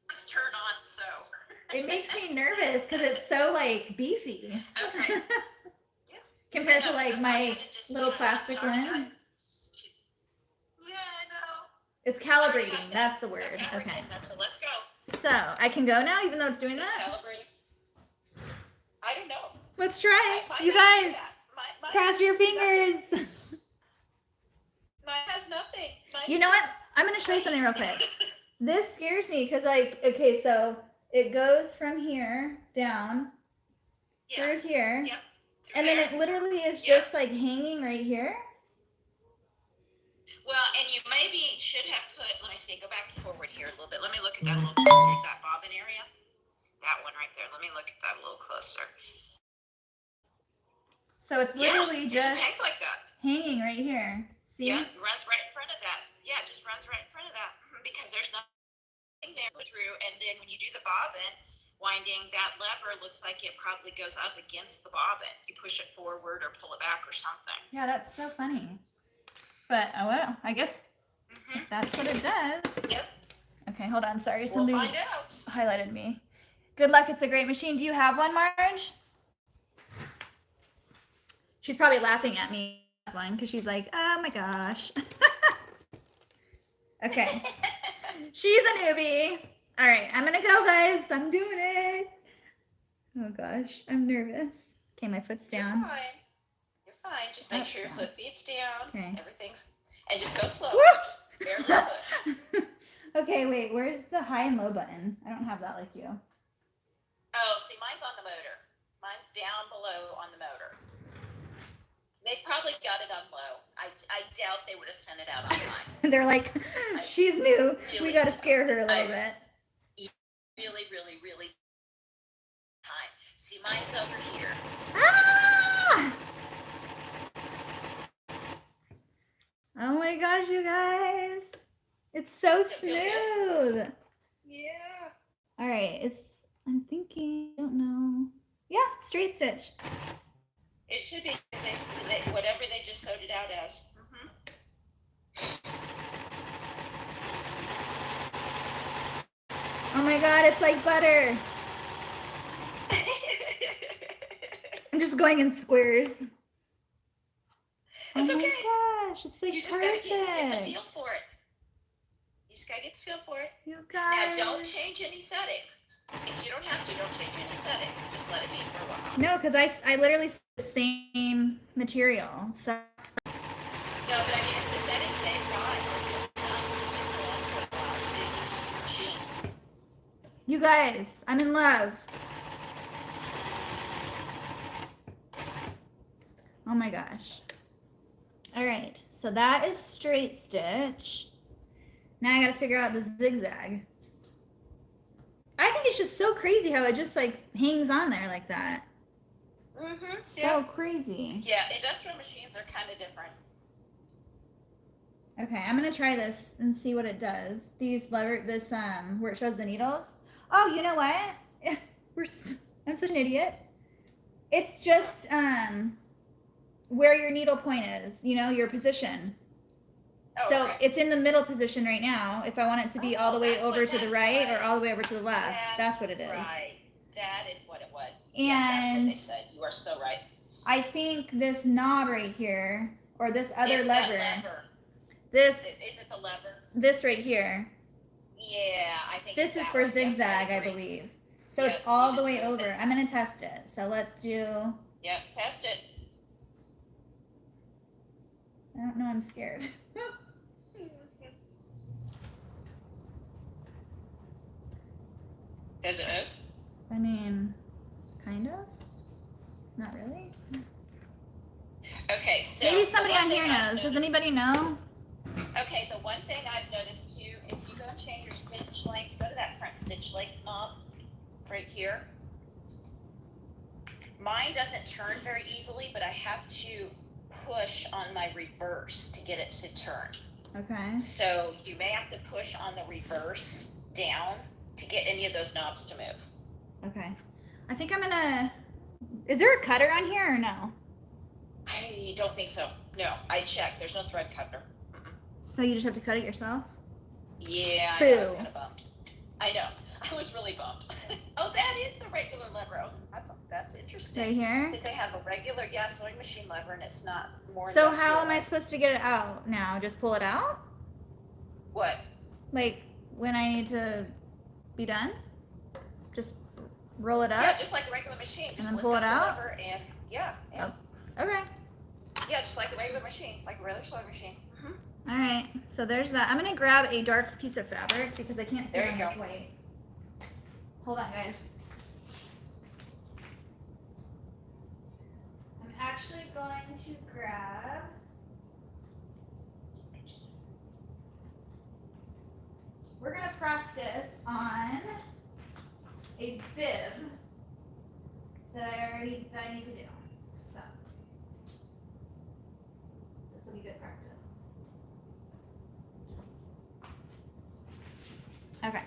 Let's turn on, so. It makes me nervous because it's so like beefy. Okay. Yeah. Compared to like my little plastic one. Yeah, I know. It's Sorry calibrating. about that. That's the word. Okay, we're Okay. getting there, so let's go. So I can go now, even though it's doing It's that? calibrating. I don't know. Let's try. Mine You doesn't do guys, that. Mine cross has your nothing. fingers. Mine has nothing. Mine's You know what? just- I'm going to show you something real quick. This scares me because, like, okay, so it goes from here down Yeah. through here. Yep. And then it literally is just like hanging right here. Well, and you maybe should have put, let me see, go back forward here a little bit. Let me look at that a little closer, at that bobbin area. That one right there. Let me look at that a little closer. So it's literally It just hangs like that. hanging right here. See? Yeah, it runs right in front of that. Yeah, it just runs right in front of that. Because there's nothing there through. And then when you do the bobbin winding, that lever looks like it probably goes up against the bobbin. You push it forward or pull it back or something. Yeah, that's so funny. But, oh well, I guess if that's what it does. Yep. Okay, hold on. Sorry, We'll somebody find out. highlighted me. Good luck. It's a great machine. Do you have one, Marge? She's probably laughing at me because she's like, oh my gosh. Okay. She's a newbie. All right, I'm going to go, guys. I'm doing it. Oh gosh, I'm nervous. Okay, my foot's down. You're fine. You're fine. Just make sure your foot feet's down. Okay. Everything's, and just go slow. Woo! Just barely push. Okay, wait, where's the high and low button? I don't have that like you. Oh, see, mine's on the motor. Mine's down below on the motor. They probably got it on low. I doubt they would have sent it out on high. They're like, she's new. We Really- got to scare her a little bit. Really, really, really high. See, mine's over here. Ah! Oh my gosh, you guys. It's so smooth. Yeah. All right, I'm thinking, I don't know. Yeah, straight stitch. It should be whatever they just sewed it out as. Oh my God, it's like butter. I'm just going in squares. It's oh okay. my gosh, it's like You just perfect. gotta get the feel for it. You just gotta get the feel for it. You Now, guys. don't change any settings. If you don't have to, don't change any settings. Just let it be for a while. No, because I literally see the same material. So No, but I mean, if the settings they've got are good, you guys, I'm in love. Oh my gosh. All right, so that is straight stitch. Now I gotta figure out the zigzag. I think it's just so crazy how it just like hangs on there like that. So crazy. Yeah, industrial machines are kind of different. Okay, I'm gonna try this and see what it does. Where it shows the needles. Oh, you know what? I'm such an idiot. It's just where your needle point is, your position. Oh, So okay. it's in the middle position right now. If I want it to be all the way that's over what- to the that's right right. or all the way over to the left, that's what it is. Right. That is what it was. And that's what they said. You are so right. I think this knob right here, or this other It's that lever, lever. this Is it the lever? this right here, Yeah, I think this it's is that for one. Yes, zigzag, I agree. believe. So Yeah, it's all you the just way flip over. it. I'm gonna test it. So let's do. Yep, test it. I don't know. I'm scared. Does it move? I mean, kind of. Not really. Okay, so Maybe the somebody one on thing here I've knows. Does noticed- anybody know? Okay, the one thing I've noticed too, if you go and change your stitch length, go to that front stitch length knob right here. Mine doesn't turn very easily, but I have to push on my reverse to get it to turn. Okay. So you may have to push on the reverse down to get any of those knobs to move. Okay. I think I'm gonna. Is there a cutter on here or no? I don't think so. No, I checked. There's no thread cutter. So you just have to cut it yourself? Yeah, I was Boo. kind of bummed. I know. I was really bummed. Oh, that is the regular lever. Oh, that's interesting. Right here? That they have a regular sewing machine lever and it's not more So industrial how am I like- supposed to get it out now? Just pull it out? What? Like when I need to be done? Just roll it up? Yeah, just like a regular machine. Just then lift pull it up the out? lever and yeah. Oh, okay. Yeah, just like a regular machine, like a regular sewing machine. All right, so there's that. I'm gonna grab a dark piece of fabric because I can't see There it on you this go. white. Hold on, guys. I'm actually going to grab we're gonna practice on a bib that I need to do. So this will be good practice. Okay.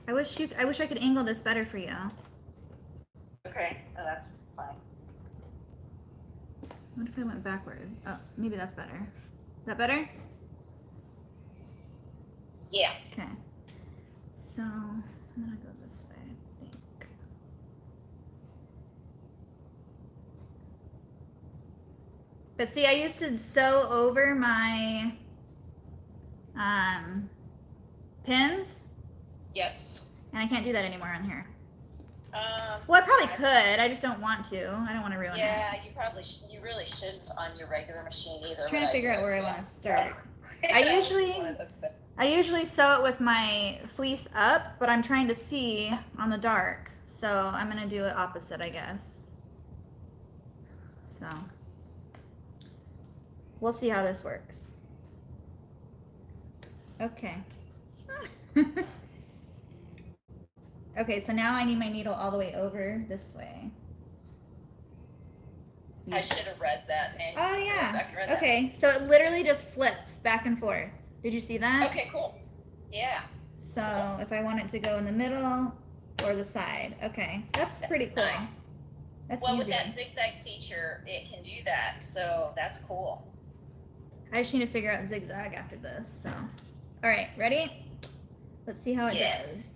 I wish I could angle this better for you. Okay, oh, that's fine. What if I went backward? Oh, maybe that's better. Is that better? Yeah. Okay. So I'm gonna go this way, I think. But see, I used to sew over my pins, Yes. and I can't do that anymore on here. Well, I probably could. I just don't want to. I don't want to ruin it. Yeah, you really shouldn't on your regular machine either. I'm trying to figure out where I want to start. Yeah. I usually sew it with my fleece up, but I'm trying to see on the dark. So I'm going to do it opposite, I guess. So we'll see how this works. Okay. Okay, so now I need my needle all the way over this way. I should have read that. And Oh yeah. back and read that. Okay, so it literally just flips back and forth. Did you see that? Okay, cool. Yeah. So if I want it to go in the middle or the side. Okay, that's pretty cool. Nice. That's Well, easy. with that zigzag feature, it can do that. So that's cool. I just need to figure out zigzag after this. So, all right, ready? Let's see how it Yes. does.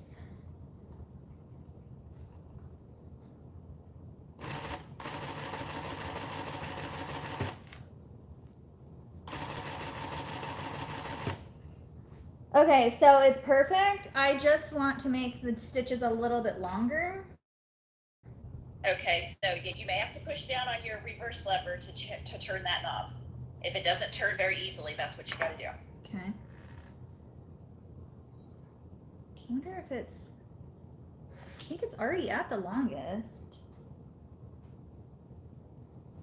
Okay, so it's perfect. I just want to make the stitches a little bit longer. Okay, so you may have to push down on your reverse lever to turn that knob. If it doesn't turn very easily, that's what you got to do. Okay. I wonder if it's, I think it's already at the longest.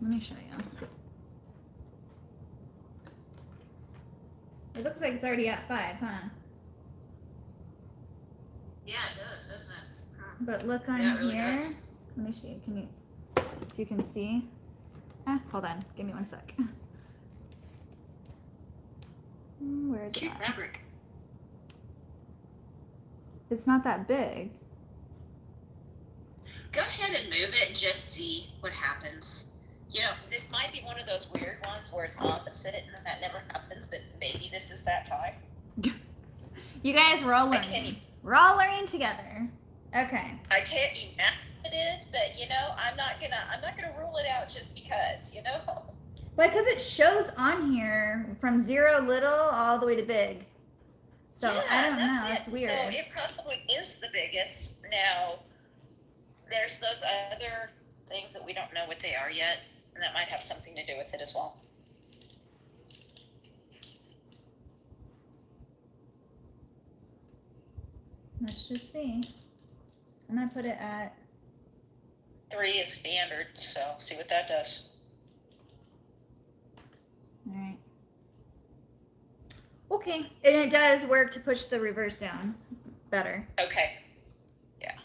Let me show you. It looks like it's already at 5, huh? Yeah, it does, doesn't it? But look on Yeah, it really here. does. Let me see. Can you, if you can see? Hold on. Give me 1 sec. Where is it? Cute at? fabric. It's not that big. Go ahead and move it and just see what happens. You know, this might be one of those weird ones where it's opposite and that never happens, but maybe this is that time. You guys, we're all I can't learning. even- We're all learning together. Okay. I can't imagine it is, but you know, I'm not gonna rule it out just because, you know. Well, because it shows on here from 0 little all the way to big. So Yeah, I don't know. that's That's it. weird. So it probably is the biggest. Now, there's those other things that we don't know what they are yet, and that might have something to do with it as well. Let's just see. I'm gonna put it at 3 is standard, so see what that does. all right. Okay, and it does work to push the reverse down better. Okay. Yeah.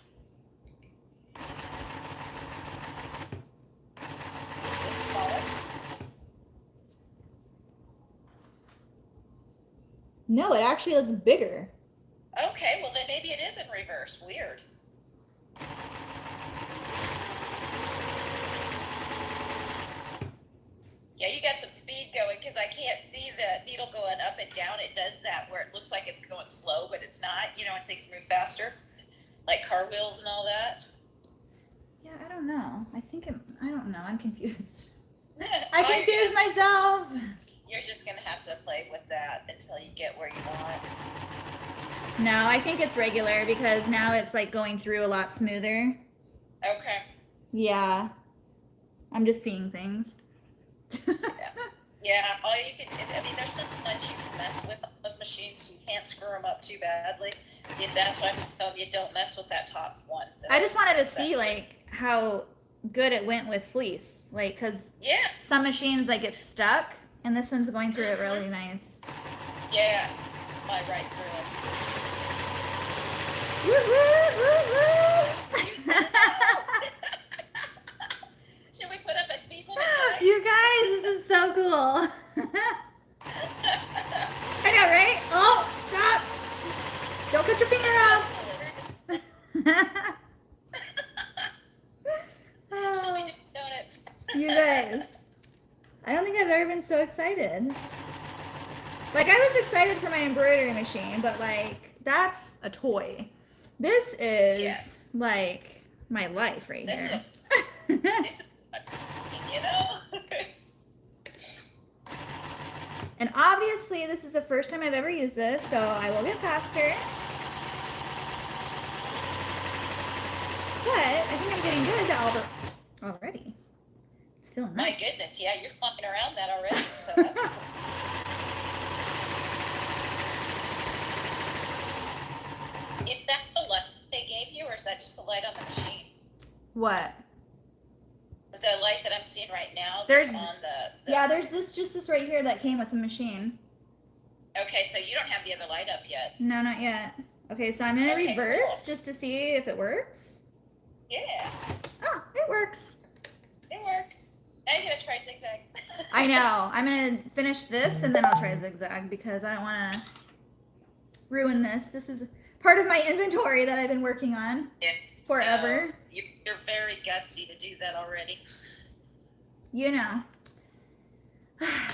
No, it actually looks bigger. Okay, well then maybe it is in reverse. Weird. Yeah, you got some speed going because I can't see the needle going up and down. It does that where it looks like it's going slow, but it's not. You know, when things move faster, like car wheels and all that. Yeah, I don't know. I don't know. I'm confused. I I confused myself. You're just gonna have to play with that until you get where you want. No, I think it's regular because now it's like going through a lot smoother. Okay. Yeah. I'm just seeing things. Yeah, all you can, I mean, there's not much you can mess with on those machines. You can't screw them up too badly. That's why I'm telling you, don't mess with that top one. I just wanted to see like how good it went with fleece. Like, cause some machines like get stuck and this one's going through it really nice. Yeah, fly right through it. Should we put up a speed limit? You guys, this is so cool. I know, right? Oh, stop. Don't cut your finger off. Should we do donuts? You guys, I don't think I've ever been so excited. Like, I was excited for my embroidery machine, but like, that's a toy. This is like my life right here. You know? And obviously, this is the first time I've ever used this, so I will get faster. But I think I'm getting good already. It's feeling nice. My goodness, yeah, you're flying around that already, so that's cool. Is that the light they gave you, or is that just the light on the machine? What? The light that I'm seeing right now. There's on the yeah. There's this right here that came with the machine. Okay, so you don't have the other light up yet. No, not yet. Okay, so I'm gonna reverse cool. just to see if it works. Yeah. Oh, it works. It worked. Now you're gonna try zigzag. I know. I'm gonna finish this and then I'll try zigzag because I don't want to ruin this. This is part of my inventory that I've been working on forever. You're very gutsy to do that already. You know.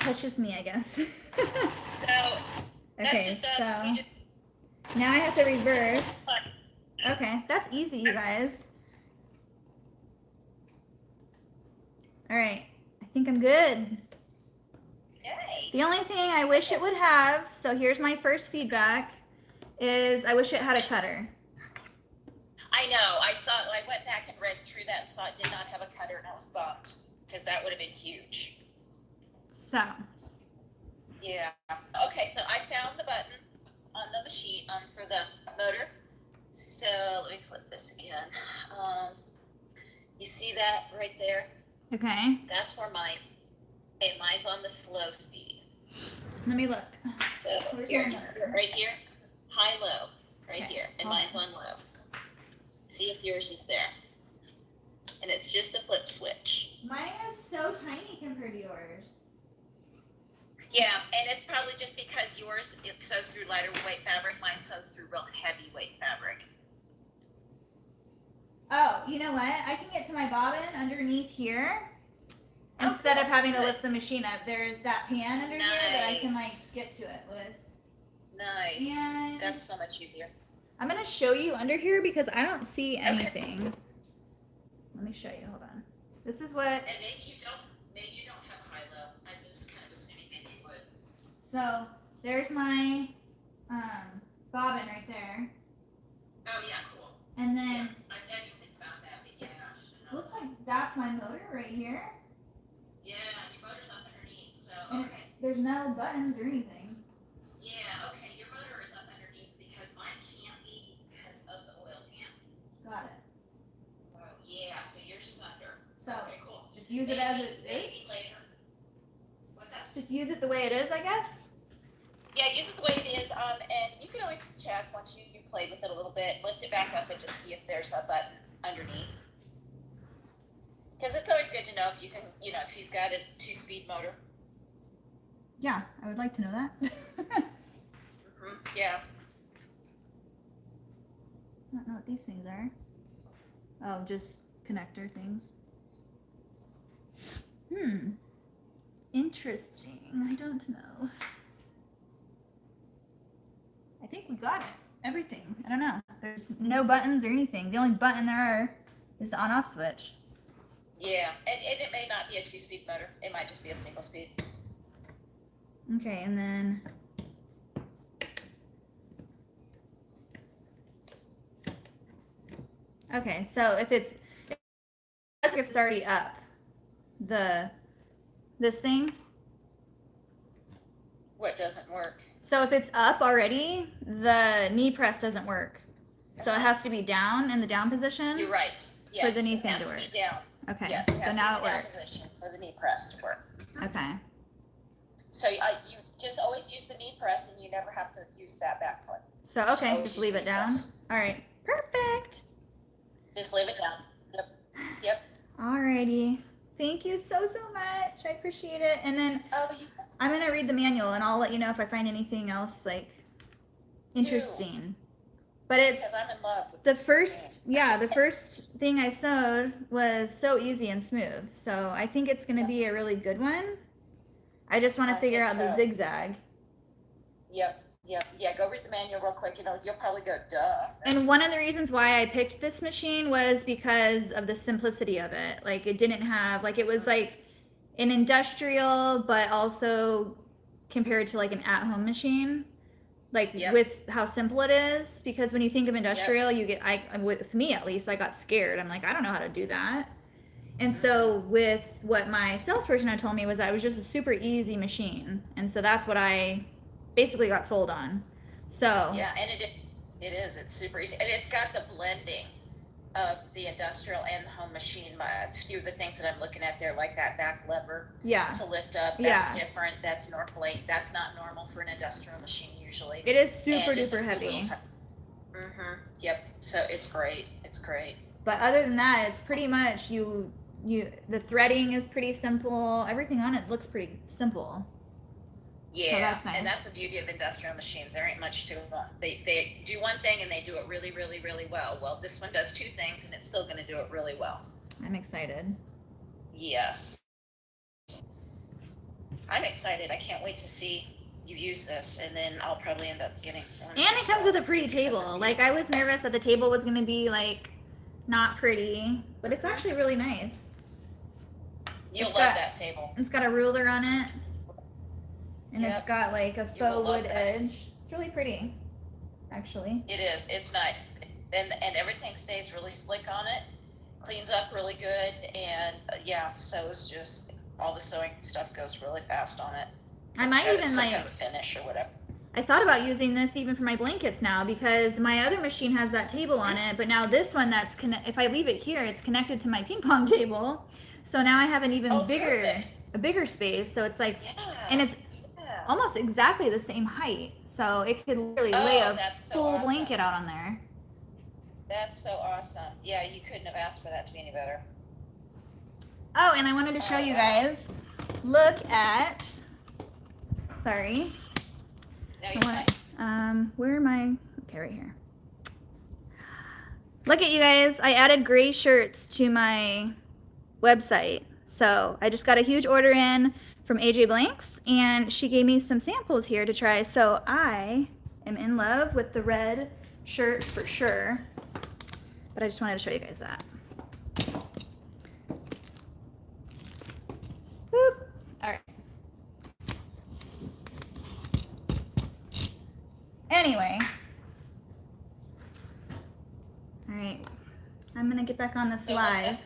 That's just me, I guess. So, okay, so now I have to reverse. Okay, that's easy, you guys. All right, I think I'm good. Yay. The only thing I wish it would have, so here's my first feedback, is I wish it had a cutter. I know. I went back and read through that and saw it did not have a cutter, and I was bummed because that would have been huge. So. Yeah. Okay, so I found the button on the machine for the motor. So let me flip this again. You see that right there? Okay. That's where mine's on the slow speed. Let me look. So here, right here, high, low, right here, and mine's on low. See if yours is there. And it's just a flip switch. Mine is so tiny compared to yours. Yeah, and it's probably just because yours, it sews through lighter weight fabric, mine sews through real heavy weight fabric. Oh, you know what? I can get to my bobbin underneath here. Instead of having to lift the machine up, there's that pan under here that I can like get to it with. Nice. And that's so much easier. I'm going to show you under here because I don't see anything. Okay. Let me show you. Hold on. This is what. And maybe you don't have high-low. I'm just kind of assuming that you would. So there's my bobbin right there. Oh yeah, cool. And then I didn't even think about that, but yeah. Looks like that's my motor right here. Yeah, your motor's up underneath. So okay. There's no buttons or anything. Yeah. Okay. Your motor is up underneath because mine can't be because of the oil pan. Got it. Oh yeah. So yours is under. So okay, cool. Just use it as it is. Later. What's that? Just use it the way it is, I guess. Yeah, use it the way it is. And you can always check once you play with it a little bit, lift it back up and just see if there's a button underneath. Because it's always good to know if you can, if you've got a 2-speed motor. Yeah, I would like to know that. Yeah. I don't know what these things are. Oh, just connector things. Interesting. I don't know. I think we got it. Everything. I don't know. There's no buttons or anything. The only button there are is the on-off switch. Yeah, and it may not be a 2-speed motor. It might just be a single speed. Okay, and then okay, so if it's already up, this thing. What doesn't work? So if it's up already, the knee press doesn't work. So it has to be down in the down position. You're right. Yes, for the knee it thing has to work. Be down. Okay. Yes, so now it down works. Position for the knee press to work. Okay. So you just always use the knee press, and you never have to use that back foot. So okay, just leave it down. Press. All right. Perfect. Just leave it down. Yep. Yep. Alrighty. Thank you so much. I appreciate it. And then I'm gonna read the manual, and I'll let you know if I find anything else like interesting. But it's because I'm in love with the first thing I sewed was so easy and smooth. So I think it's gonna be a really good one. I just want to figure out the zigzag. Yep. Yeah, go read the manual real quick. You'll probably go, duh. And one of the reasons why I picked this machine was because of the simplicity of it. Like it didn't have, like it was like an industrial, but also compared to like an at-home machine. Like with how simple it is. Because when you think of industrial, you get, with me at least, I got scared. I'm like, I don't know how to do that. And so with what my salesperson had told me was that it was just a super easy machine. And so that's what I basically got sold on. So yeah, and it is. It's super easy. And it's got the blending of the industrial and the home machine. A few of the things that I'm looking at there, like that back lever to lift up, that's different. That's not normal for an industrial machine usually. It is super duper heavy. Yep. So it's great. It's great. But other than that, it's pretty much the threading is pretty simple. Everything on it looks pretty simple. Yeah, so that's nice. And that's the beauty of industrial machines. There ain't much to them. They do one thing and they do it really, really, really well. Well, this one does two things and it's still going to do it really well. I'm excited. Yes. I'm excited. I can't wait to see you use this, and then I'll probably end up getting one. And it comes with a pretty table. Like I was nervous that the table was going to be like not pretty, but it's actually really nice. You'll love that table. It's got a ruler on it. And it's got like a faux wood edge. It's really pretty, actually. It is. It's nice. And everything stays really slick on it. Cleans up really good. And sews just, all the sewing stuff goes really fast on it. I might even like kind of finish or whatever. I thought about using this even for my blankets now because my other machine has that table on it. But now this one if I leave it here, it's connected to my ping pong table. So now I have an even bigger space. So it's like, and it's almost exactly the same height, so it could literally lay a full blanket out on there. That's so awesome. Yeah, you couldn't have asked for that to be any better. Oh, and I wanted to show you guys. Look at. Sorry. No, you're fine. Where am I? Okay, right here. Look at you guys. I added gray shirts to my website, so I just got a huge order in from AJ Blanks, and she gave me some samples here to try. So I am in love with the red shirt for sure, but I just wanted to show you guys that. Boop. All right. Anyway. All right. I'm gonna get back on this live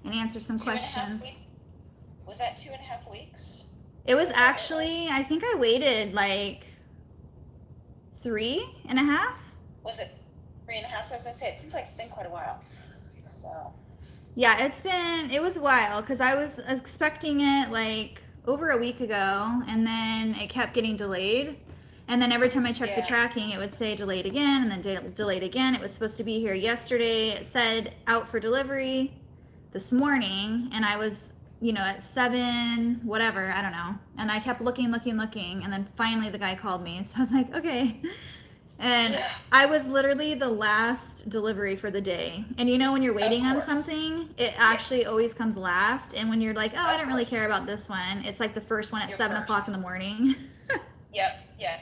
and answer some questions. Was that 2.5 weeks? It was actually, I think I waited like 3.5. Was it 3.5? So as I say, it seems like it's been quite a while. So. Yeah, it was a while because I was expecting it like over a week ago, and then it kept getting delayed. And then every time I checked the tracking, it would say delayed again, and then delayed again. It was supposed to be here yesterday. It said out for delivery this morning, and I was at 7, whatever, I don't know. And I kept looking, and then finally the guy called me. So I was like, okay. And I was literally the last delivery for the day. And when you're waiting on something, it actually always comes last. And when you're like, oh, I don't really care about this one, it's like the first one at 7 o'clock in the morning. Yeah,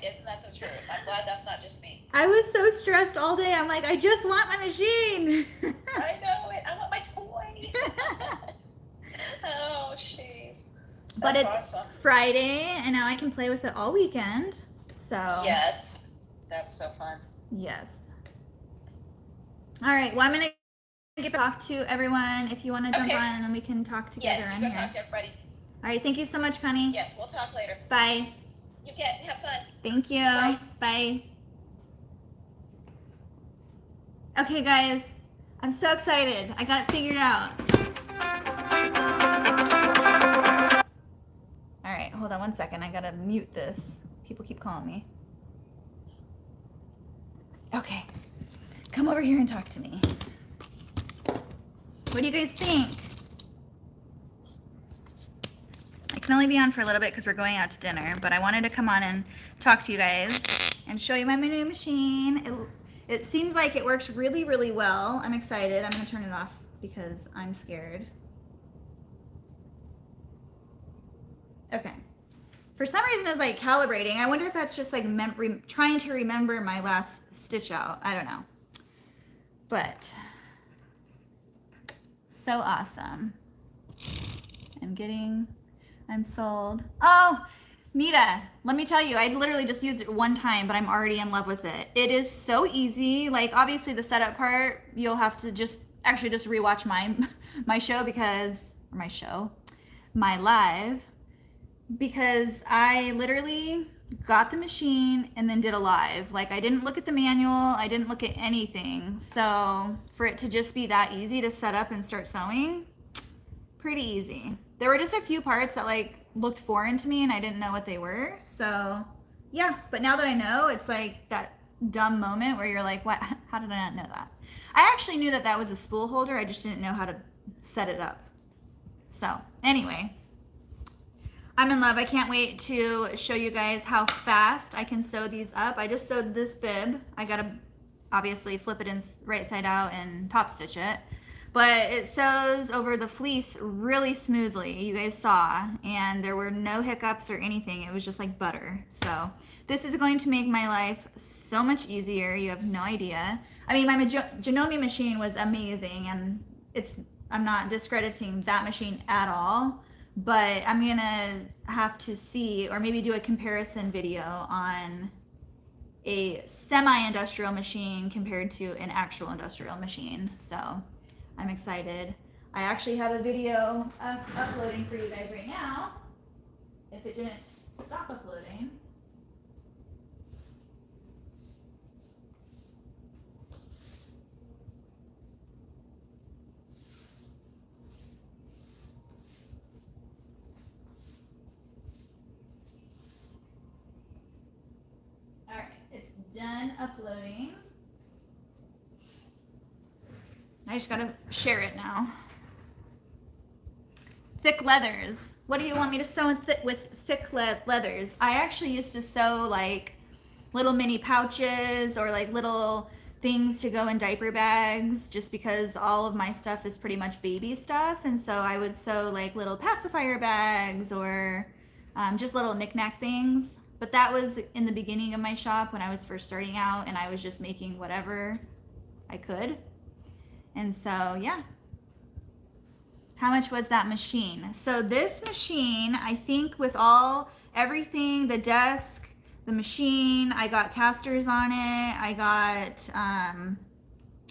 isn't that the truth? I'm glad that's not just me. I was so stressed all day. I'm like, I just want my machine. I know it. I want my toy. Oh, jeez. But it's awesome. Friday, and now I can play with it all weekend. So Yes, that's so fun. yes. All right. Well, I'm gonna get back to everyone. If you want to jump Okay. on, and then we can talk together Yes, on you go here. talk to everybody. All right. Thank you so much, Connie. Yes, we'll talk later. Bye. You get, have fun. Thank you. Bye. Bye. Okay, guys. I'm so excited. I got it figured out. All right, hold on one second. I gotta mute this. People keep calling me. Okay, come over here and talk to me. What do you guys think? I can only be on for a little bit because we're going out to dinner, but I wanted to come on and talk to you guys and show you my new machine. It seems like it works really, really well. I'm excited. I'm gonna turn it off because I'm scared. Okay. For some reason it's like calibrating. I wonder if that's just like trying to remember my last stitch out. I don't know. But so awesome. I'm sold. Oh, Nita, let me tell you, I literally just used it one time, but I'm already in love with it. It is so easy. Like obviously the setup part, you'll have to just rewatch my live, because I literally got the machine and then did a live. Like I didn't look at the manual, I didn't look at anything. So for it to just be that easy to set up and start sewing, pretty easy. There were just a few parts that like looked foreign to me and I didn't know what they were. So yeah, but now that I know, it's like that dumb moment where you're like, what, how did I not know that? I actually knew that that was a spool holder. I just didn't know how to set it up. So anyway, I'm in love. I can't wait to show you guys how fast I can sew these up. I just sewed this bib. I gotta obviously flip it in right side out and top stitch it. But it sews over the fleece really smoothly, you guys saw, and there were no hiccups or anything. It was just like butter. So this is going to make my life so much easier. You have no idea. I mean, my JANOME machine was amazing, and I'm not discrediting that machine at all, but I'm gonna have to see, or maybe do a comparison video on a semi-industrial machine compared to an actual industrial machine. So I'm excited. I actually have a video uploading for you guys right now, if it didn't stop uploading. All right, it's done uploading. I just gotta share it now. Thick leathers. What do you want me to sew with thick leathers? I actually used to sew like little mini pouches or like little things to go in diaper bags, just because all of my stuff is pretty much baby stuff. And so I would sew like little pacifier bags or just little knick-knack things. But that was in the beginning of my shop when I was first starting out, and I was just making whatever I could. And so, yeah. How much was that machine? So this machine, I think with everything, the desk, the machine, I got casters on it. I got,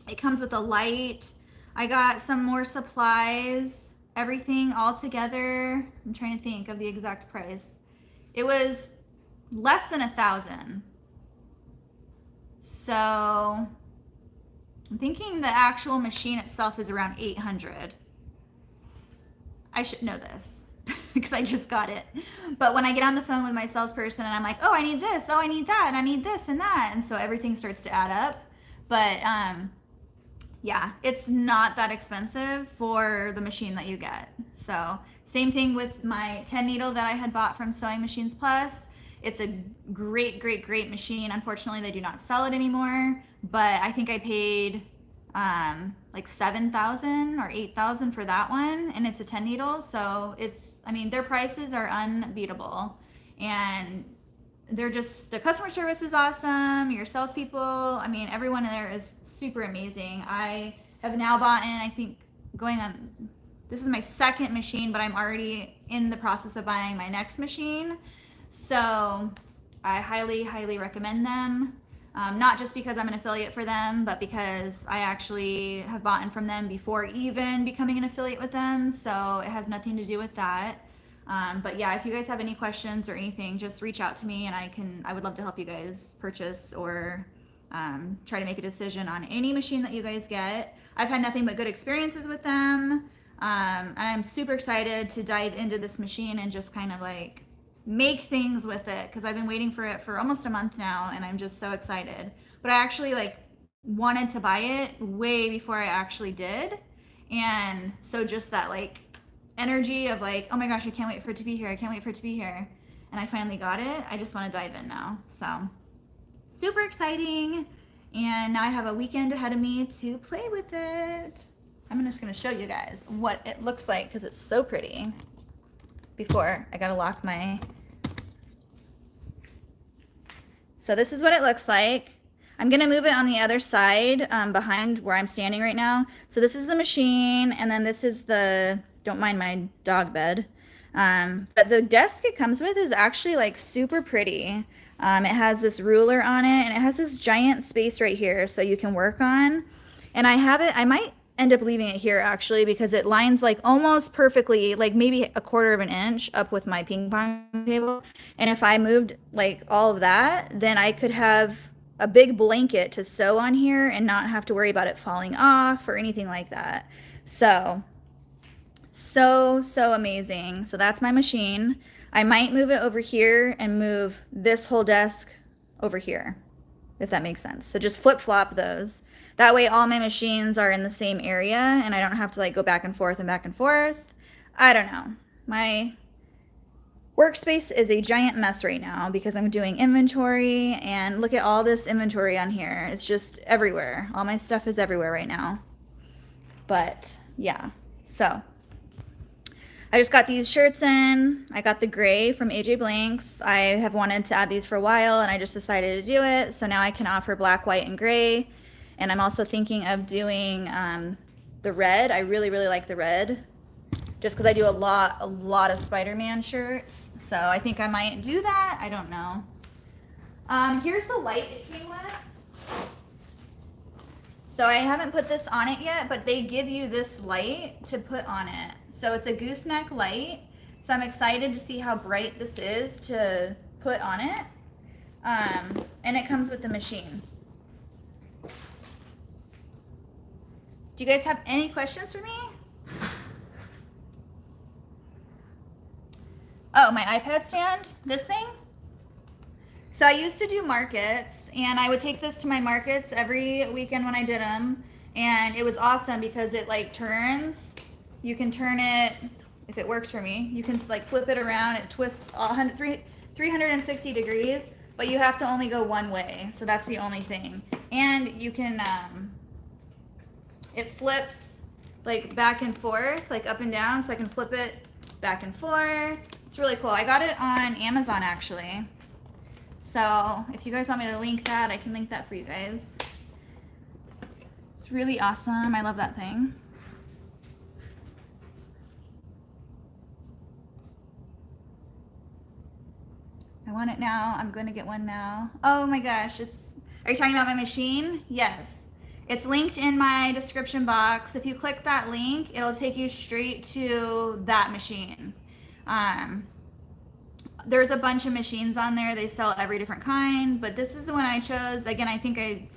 it comes with a light. I got some more supplies, everything all together. I'm trying to think of the exact price. It was less than $1,000. So I'm thinking the actual machine itself is around 800. I should know this because I just got it. But when I get on the phone with my salesperson and I'm like, oh, I need this, oh, I need that, and I need this and that. And so everything starts to add up. But yeah, it's not that expensive for the machine that you get. So same thing with my 10 needle that I had bought from Sewing Machines Plus. It's a great, great, great machine. Unfortunately, they do not sell it anymore, but I think I paid like $7,000 or $8,000 for that one, and it's a 10 needle. So I mean, their prices are unbeatable, and the customer service is awesome. Your salespeople, I mean, everyone in there is super amazing. I have now bought in, I think, going on this is my second machine, but I'm already in the process of buying my next machine. So I highly, highly recommend them. Not just because I'm an affiliate for them, but because I actually have bought in from them before even becoming an affiliate with them. So it has nothing to do with that. But yeah, if you guys have any questions or anything, just reach out to me and I would love to help you guys purchase or try to make a decision on any machine that you guys get. I've had nothing but good experiences with them. And I'm super excited to dive into this machine and just kind of like make things with it, because I've been waiting for it for almost a month now and I'm just so excited. But I actually like wanted to buy it way before I actually did. And so just that like energy of like, oh my gosh, I can't wait for it to be here. I can't wait for it to be here. And I finally got it. I just want to dive in now. So super exciting. And now I have a weekend ahead of me to play with it. I'm just going to show you guys what it looks like because it's so pretty. Before I gotta lock my, so this is what it looks like. I'm gonna move it on the other side behind where I'm standing right now. So this is the machine, and then this is the, don't mind my dog bed, but the desk it comes with is actually like super pretty. It has this ruler on it, and it has this giant space right here so you can work on. And I have it, I might end up leaving it here actually because it lines like almost perfectly, like maybe a quarter of an inch up with my ping pong table. And if I moved like all of that, then I could have a big blanket to sew on here and not have to worry about it falling off or anything like that. So amazing. So that's my machine. I might move it over here and move this whole desk over here, if that makes sense. So just flip-flop those. That way all my machines are in the same area and I don't have to like go back and forth and back and forth. I don't know. My workspace is a giant mess right now because I'm doing inventory, and look at all this inventory on here. It's just everywhere. All my stuff is everywhere right now. But yeah, so I just got these shirts in. I got the gray from AJ Blanks. I have wanted to add these for a while and I just decided to do it. So now I can offer black, white, and gray. And I'm also thinking of doing the red. I really, really like the red just because I do a lot of Spider-Man shirts. So I think I might do that. I don't know. Here's the light it came with. So I haven't put this on it yet, but they give you this light to put on it. So it's a gooseneck light. So I'm excited to see how bright this is to put on it. And it comes with the machine. Do you guys have any questions for me? Oh, my iPad stand, this thing. So I used to do markets, and I would take this to my markets every weekend when I did them, and it was awesome because it like turns. You can turn it, if it works for me, you can like flip it around. It twists 360 degrees, but you have to only go one way. So that's the only thing. And you can, it flips like back and forth, like up and down, so I can flip it back and forth. It's really cool. I got it on Amazon actually. So if you guys want me to link that, I can link that for you guys. It's really awesome. I love that thing. I want it now. I'm going to get one now. Oh my gosh. Are you talking about my machine? Yes. It's linked in my description box. If you click that link, it'll take you straight to that machine. There's a bunch of machines on there. They sell every different kind, but this is the one I chose. Again, I think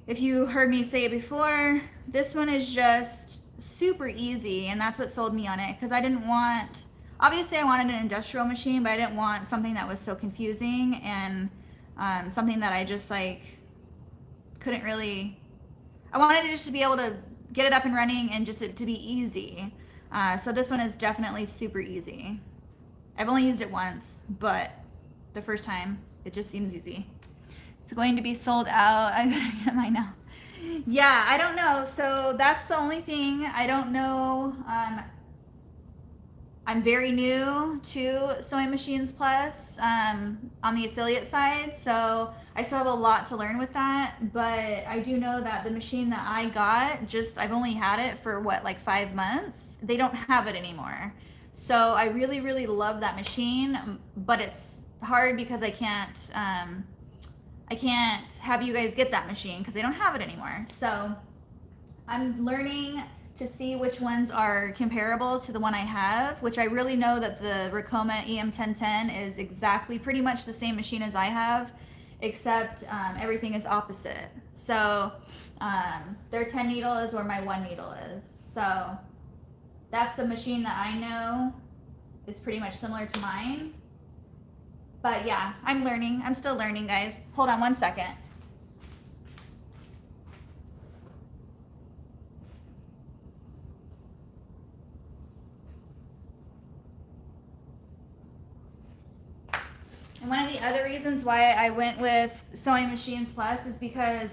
if you heard me say it before, this one is just super easy, and that's what sold me on it, because I didn't want, obviously I wanted an industrial machine, but I didn't want something that was so confusing and something that I just like couldn't really, I wanted it just to be able to get it up and running and just it to be easy. So this one is definitely super easy. I've only used it once, but the first time it just seems easy. It's going to be sold out. I better get mine now. Yeah, I don't know. So that's the only thing. I don't know. I'm very new to Sewing Machines Plus on the affiliate side, so I still have a lot to learn with that, but I do know that the machine that I got, I've only had it for what, like 5 months, they don't have it anymore. So I really, really love that machine, but it's hard because I can't have you guys get that machine because they don't have it anymore. So I'm learning to see which ones are comparable to the one I have, which I really know that the Ricoma EM1010 is exactly pretty much the same machine as I have, except everything is opposite. So their 10 needle is where my 1 needle is. So that's the machine that I know is pretty much similar to mine. But yeah, I'm learning. I'm still learning, guys. Hold on 1 second. And one of the other reasons why I went with Sewing Machines Plus is because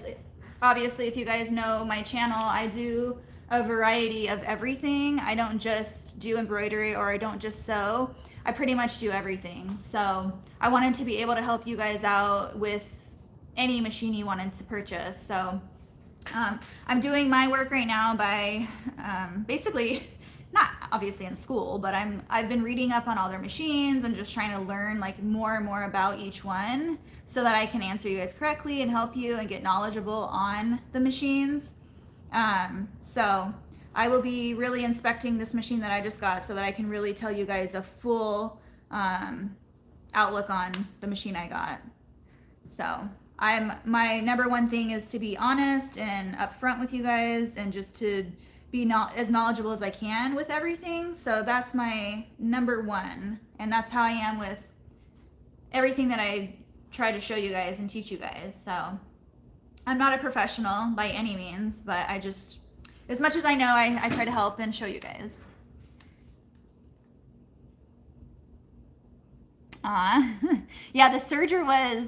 obviously, if you guys know my channel, I do a variety of everything. I don't just do embroidery or I don't just sew. I pretty much do everything. So I wanted to be able to help you guys out with any machine you wanted to purchase. So I'm doing my work right now by basically, not obviously in school, but I've been reading up on all their machines and just trying to learn like more and more about each one so that I can answer you guys correctly and help you and get knowledgeable on the machines. So I will be really inspecting this machine that I just got so that I can really tell you guys a full outlook on the machine I got. So my number one thing is to be honest and upfront with you guys and just to be as knowledgeable as I can with everything. So that's my number one, and that's how I am with everything that I try to show you guys and teach you guys. So I'm not a professional by any means, but I just, as much as I know, I try to help and show you guys. Yeah, the serger was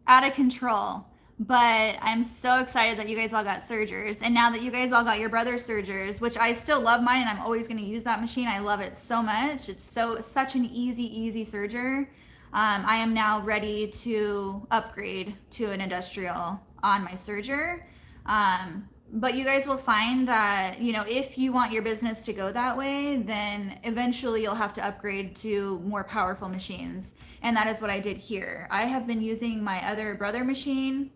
out of control, but I'm so excited that you guys all got sergers. And now that you guys all got your brother's sergers, which I still love mine and I'm always going to use that machine. I love it so much. It's such an easy serger. I am now ready to upgrade to an industrial on my serger. But you guys will find that, you know, if you want your business to go that way, then eventually you'll have to upgrade to more powerful machines. And that is what I did here. I have been using my other brother machine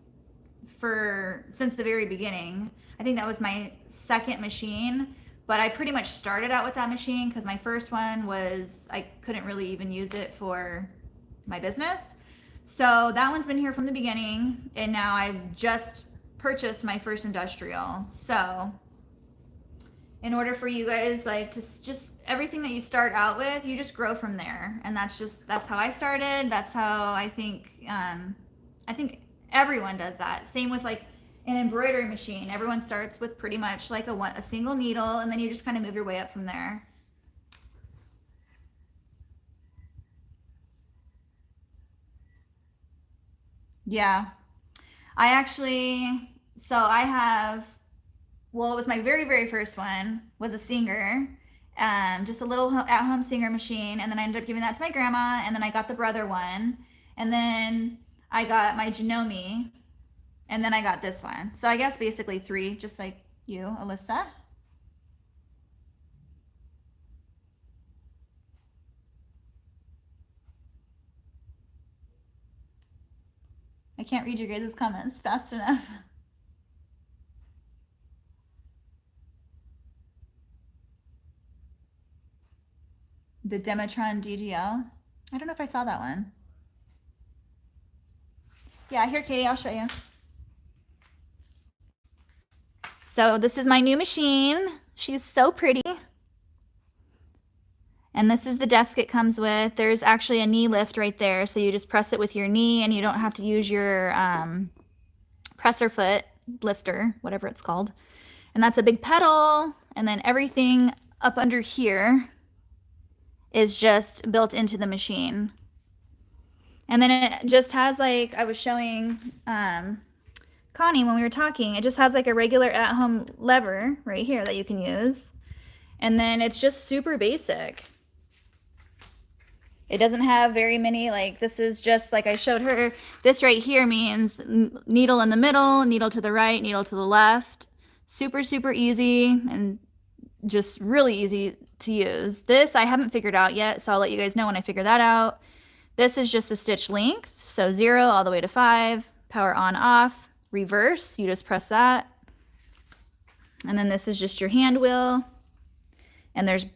since the very beginning. I think that was my second machine, but I pretty much started out with that machine because my first one was, I couldn't really even use it for my business. So that one's been here from the beginning, and now I've just purchased my first industrial. So in order for you guys, like, to just everything that you start out with, you just grow from there. And that's how I started. That's how I think everyone does that. Same with like an embroidery machine. Everyone starts with pretty much like a single needle, and then you just kind of move your way up from there. Yeah, I actually, so I have, well, it was my very first one was a Singer, just a little at-home Singer machine, and then I ended up giving that to my grandma, and then I got the brother one, and then I got my JANOME, and then I got this one. So I guess basically 3, just like you, Alyssa. I can't read your guys' comments fast enough. The Dematron DDL. I don't know if I saw that one. Yeah, here, Katie, I'll show you. So this is my new machine. She's so pretty. And this is the desk it comes with. There's actually a knee lift right there. So you just press it with your knee and you don't have to use your presser foot lifter, whatever it's called. And that's a big pedal. And then everything up under here is just built into the machine. And then it just has, like I was showing Connie when we were talking, it just has like a regular at-home lever right here that you can use. And then it's just super basic. It doesn't have very many, like this is just like I showed her. This right here means needle in the middle, needle to the right, needle to the left. Super easy and just really easy to use. This I haven't figured out yet, so I'll let you guys know when I figure that out. This is just a stitch length, so 0 all the way to 5, power on off, reverse, you just press that. And then this is just your hand wheel, and there's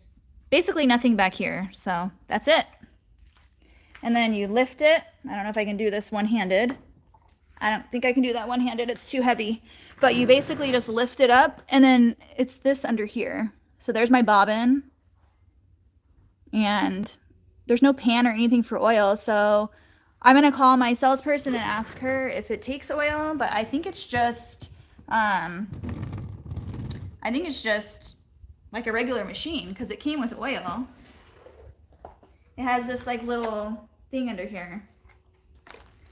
basically nothing back here, so that's it. And then you lift it. I don't know if I can do this one-handed. I don't think I can do that one-handed, it's too heavy. But you basically just lift it up, and then it's this under here. So there's my bobbin, and there's no pan or anything for oil, so I'm gonna call my salesperson and ask her if it takes oil, but I think it's just like a regular machine because it came with oil. It has this like little thing under here,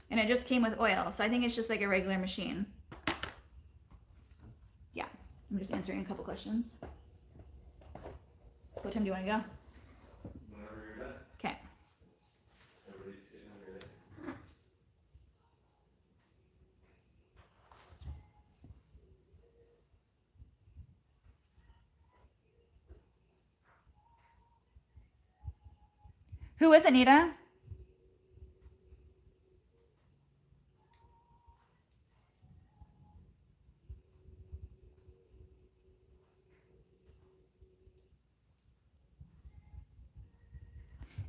and it just came with oil, so I think it's just like a regular machine. Yeah, I'm just answering a couple questions. What time do you want to go? Whenever you're done. Okay. Everybody's getting under there. Who is it, Nita?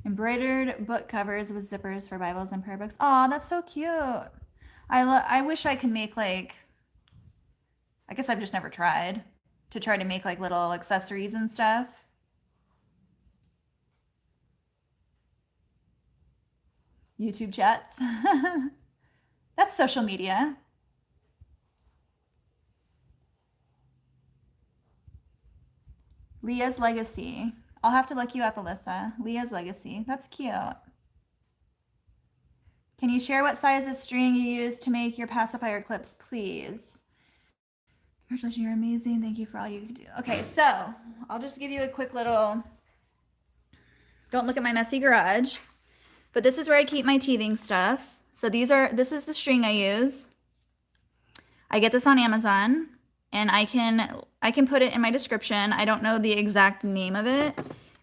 Embroidered book covers with zippers for Bibles and prayer books. Oh, that's so cute. I wish I could make like, I guess I've just never tried to try to make like little accessories and stuff. YouTube chats. That's social media. Leah's Legacy. I'll have to look you up, Alyssa. Leah's Legacy. That's cute. Can you share what size of string you use to make your pacifier clips, please? Congratulations, you're amazing. Thank you for all you do. Okay, so I'll just give you a quick little, don't look at my messy garage, but this is where I keep my teething stuff. So this is the string I use. I get this on Amazon, and I can put it in my description. I don't know the exact name of it.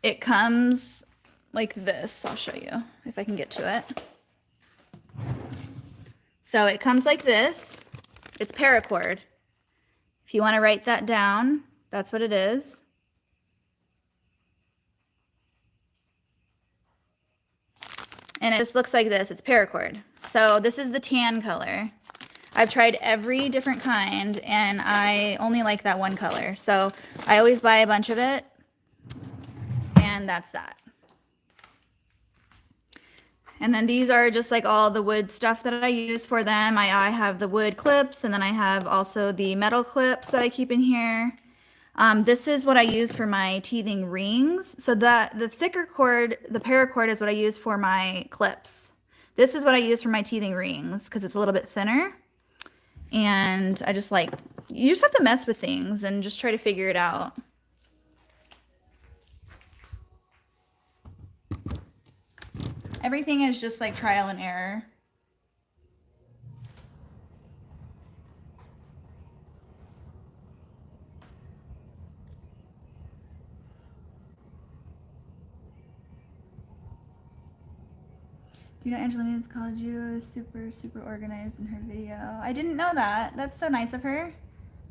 It comes like this. I'll show you if I can get to it. So it comes like this. It's paracord. If you want to write that down, that's what it is. And it just looks like this. It's paracord. So this is the tan color. I've tried every different kind, and I only like that one color. So I always buy a bunch of it, and that's that. And then these are just like all the wood stuff that I use for them. I have the wood clips, and then I have also the metal clips that I keep in here. This is what I use for my teething rings. So the thicker cord, the paracord, is what I use for my clips. This is what I use for my teething rings because it's a little bit thinner. And I just like, you just have to mess with things and just try to figure it out. Everything is just like trial and error. You know, Angela Means called you super organized in her video. I didn't know that. That's so nice of her.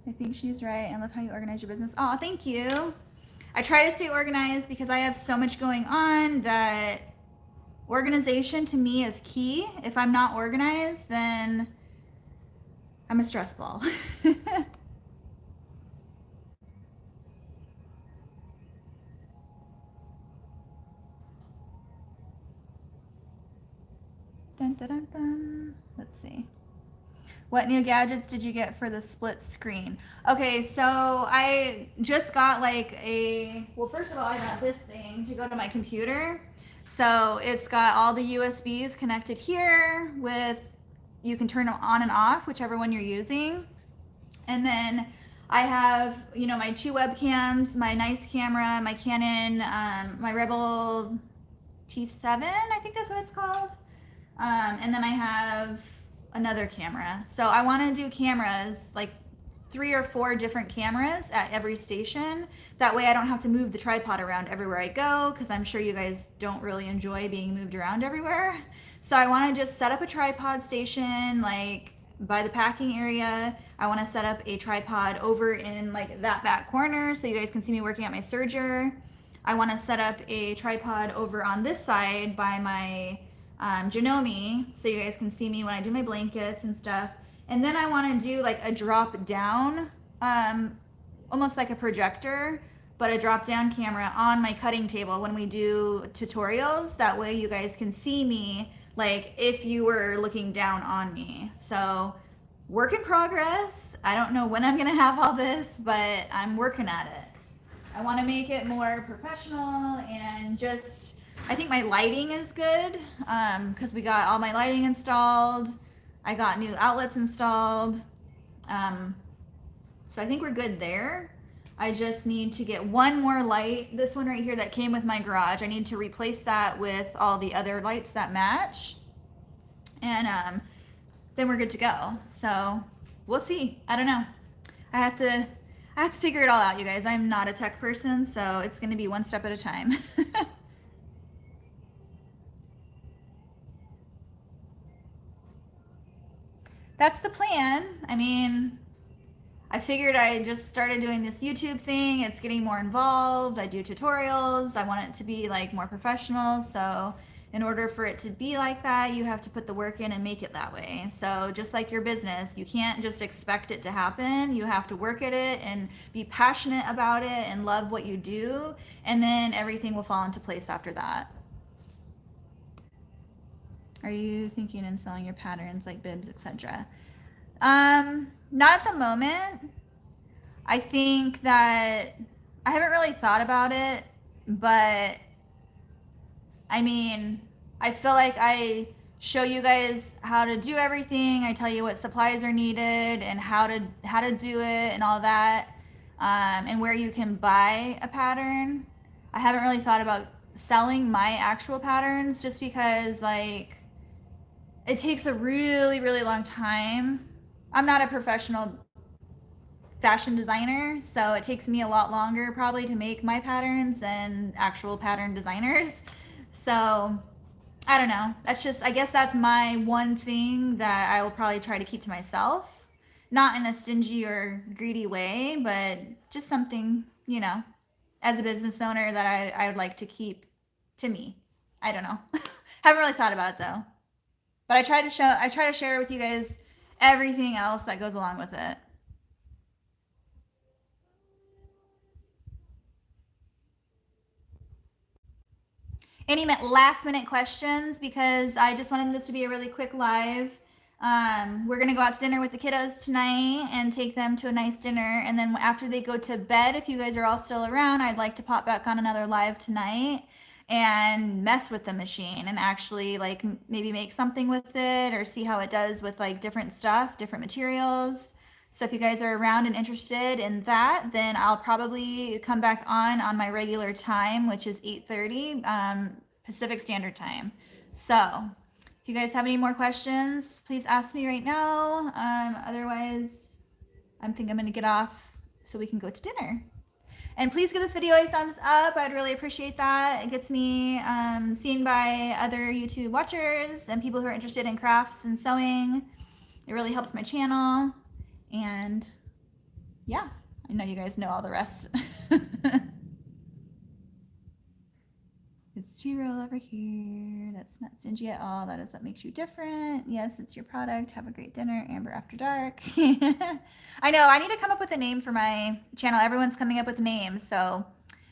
I think she's right. I love how you organize your business. Oh, thank you. I try to stay organized because I have so much going on that organization to me is key. If I'm not organized, then I'm a stress ball. Dun, dun, dun, dun. Let's see. What new gadgets did you get for the split screen? Okay, so I just got like well, first of all, I got this thing to go to my computer. So it's got all the USBs connected here with, you can turn them on and off, whichever one you're using. And then I have, you know, my 2 webcams, my nice camera, my Canon, my Rebel T7, I think that's what it's called. And then I have another camera. So I want to do cameras, like 3 or 4 different cameras at every station. That way I don't have to move the tripod around everywhere I go, because I'm sure you guys don't really enjoy being moved around everywhere. So I want to just set up a tripod station like by the packing area. I want to set up a tripod over in like that back corner so you guys can see me working at my serger. I want to set up a tripod over on this side by my JANOME so you guys can see me when I do my blankets and stuff. And then I want to do like a drop down, almost like a projector, but a drop down camera on my cutting table when we do tutorials. That way you guys can see me like if you were looking down on me. So work in progress. I don't know when I'm going to have all this, but I'm working at it. I want to make it more professional and just, I think my lighting is good because we got all my lighting installed. I got new outlets installed. So I think we're good there. I just need to get one more light. This one right here that came with my garage. I need to replace that with all the other lights that match. And then we're good to go. So we'll see. I don't know. I have to figure it all out, you guys. I'm not a tech person, so it's going to be one step at a time. That's the plan. I mean, I figured I just started doing this YouTube thing. It's getting more involved. I do tutorials. I want it to be like more professional. So in order for it to be like that, you have to put the work in and make it that way. So just like your business, you can't just expect it to happen. You have to work at it and be passionate about it and love what you do. And then everything will fall into place after that. Are you thinking in selling your patterns like bibs, etc.? Not at the moment. I think that I haven't really thought about it, but I mean, I feel like I show you guys how to do everything. I tell you what supplies are needed and how to do it and all that, and where you can buy a pattern. I haven't really thought about selling my actual patterns just because like it takes a really, really long time. I'm not a professional fashion designer, so it takes me a lot longer probably to make my patterns than actual pattern designers. So I don't know. That's just, I guess that's my one thing that I will probably try to keep to myself. Not in a stingy or greedy way, but just something, you know, as a business owner that I would like to keep to me. I don't know. Haven't really thought about it though. But I try to share with you guys everything else that goes along with it. Any last minute questions? Because I just wanted this to be a really quick live. We're gonna go out to dinner with the kiddos tonight and take them to a nice dinner. And then after they go to bed, if you guys are all still around, I'd like to pop back on another live tonight and mess with the machine and actually like maybe make something with it or see how it does with like different stuff, different materials. So if you guys are around and interested in that, then I'll probably come back on my regular time, which is 8:30 Pacific Standard Time. So if you guys have any more questions, please ask me right now. Otherwise, I think I'm gonna get off so we can go to dinner. And please give this video a thumbs up. I'd really appreciate that. It gets me seen by other YouTube watchers and people who are interested in crafts and sewing. It really helps my channel. And yeah, I know you guys know all the rest. It's T-roll over here. That's not stingy at all. That is what makes you different. Yes, it's your product. Have a great dinner. Amber After Dark. I know, I need to come up with a name for my channel. Everyone's coming up with names, so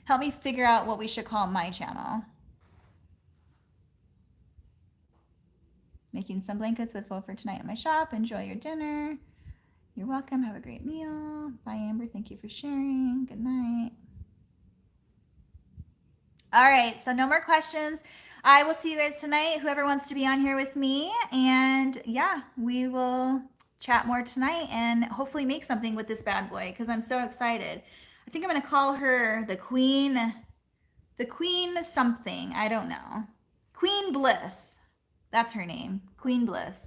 help me figure out what we should call my channel. Making some blankets with Full for tonight at my shop. Enjoy your dinner. You're welcome. Have a great meal. Bye, Amber. Thank you for sharing. Good night. All right, so no more questions. I will see you guys tonight, whoever wants to be on here with me. And yeah, we will chat more tonight and hopefully make something with this bad boy because I'm so excited. I think I'm going to call her the Queen something. I don't know. Queen Bliss. That's her name. Queen Bliss.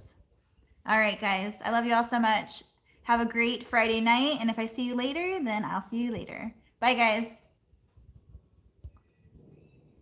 All right, guys. I love you all so much. Have a great Friday night. And if I see you later, then I'll see you later. Bye, guys.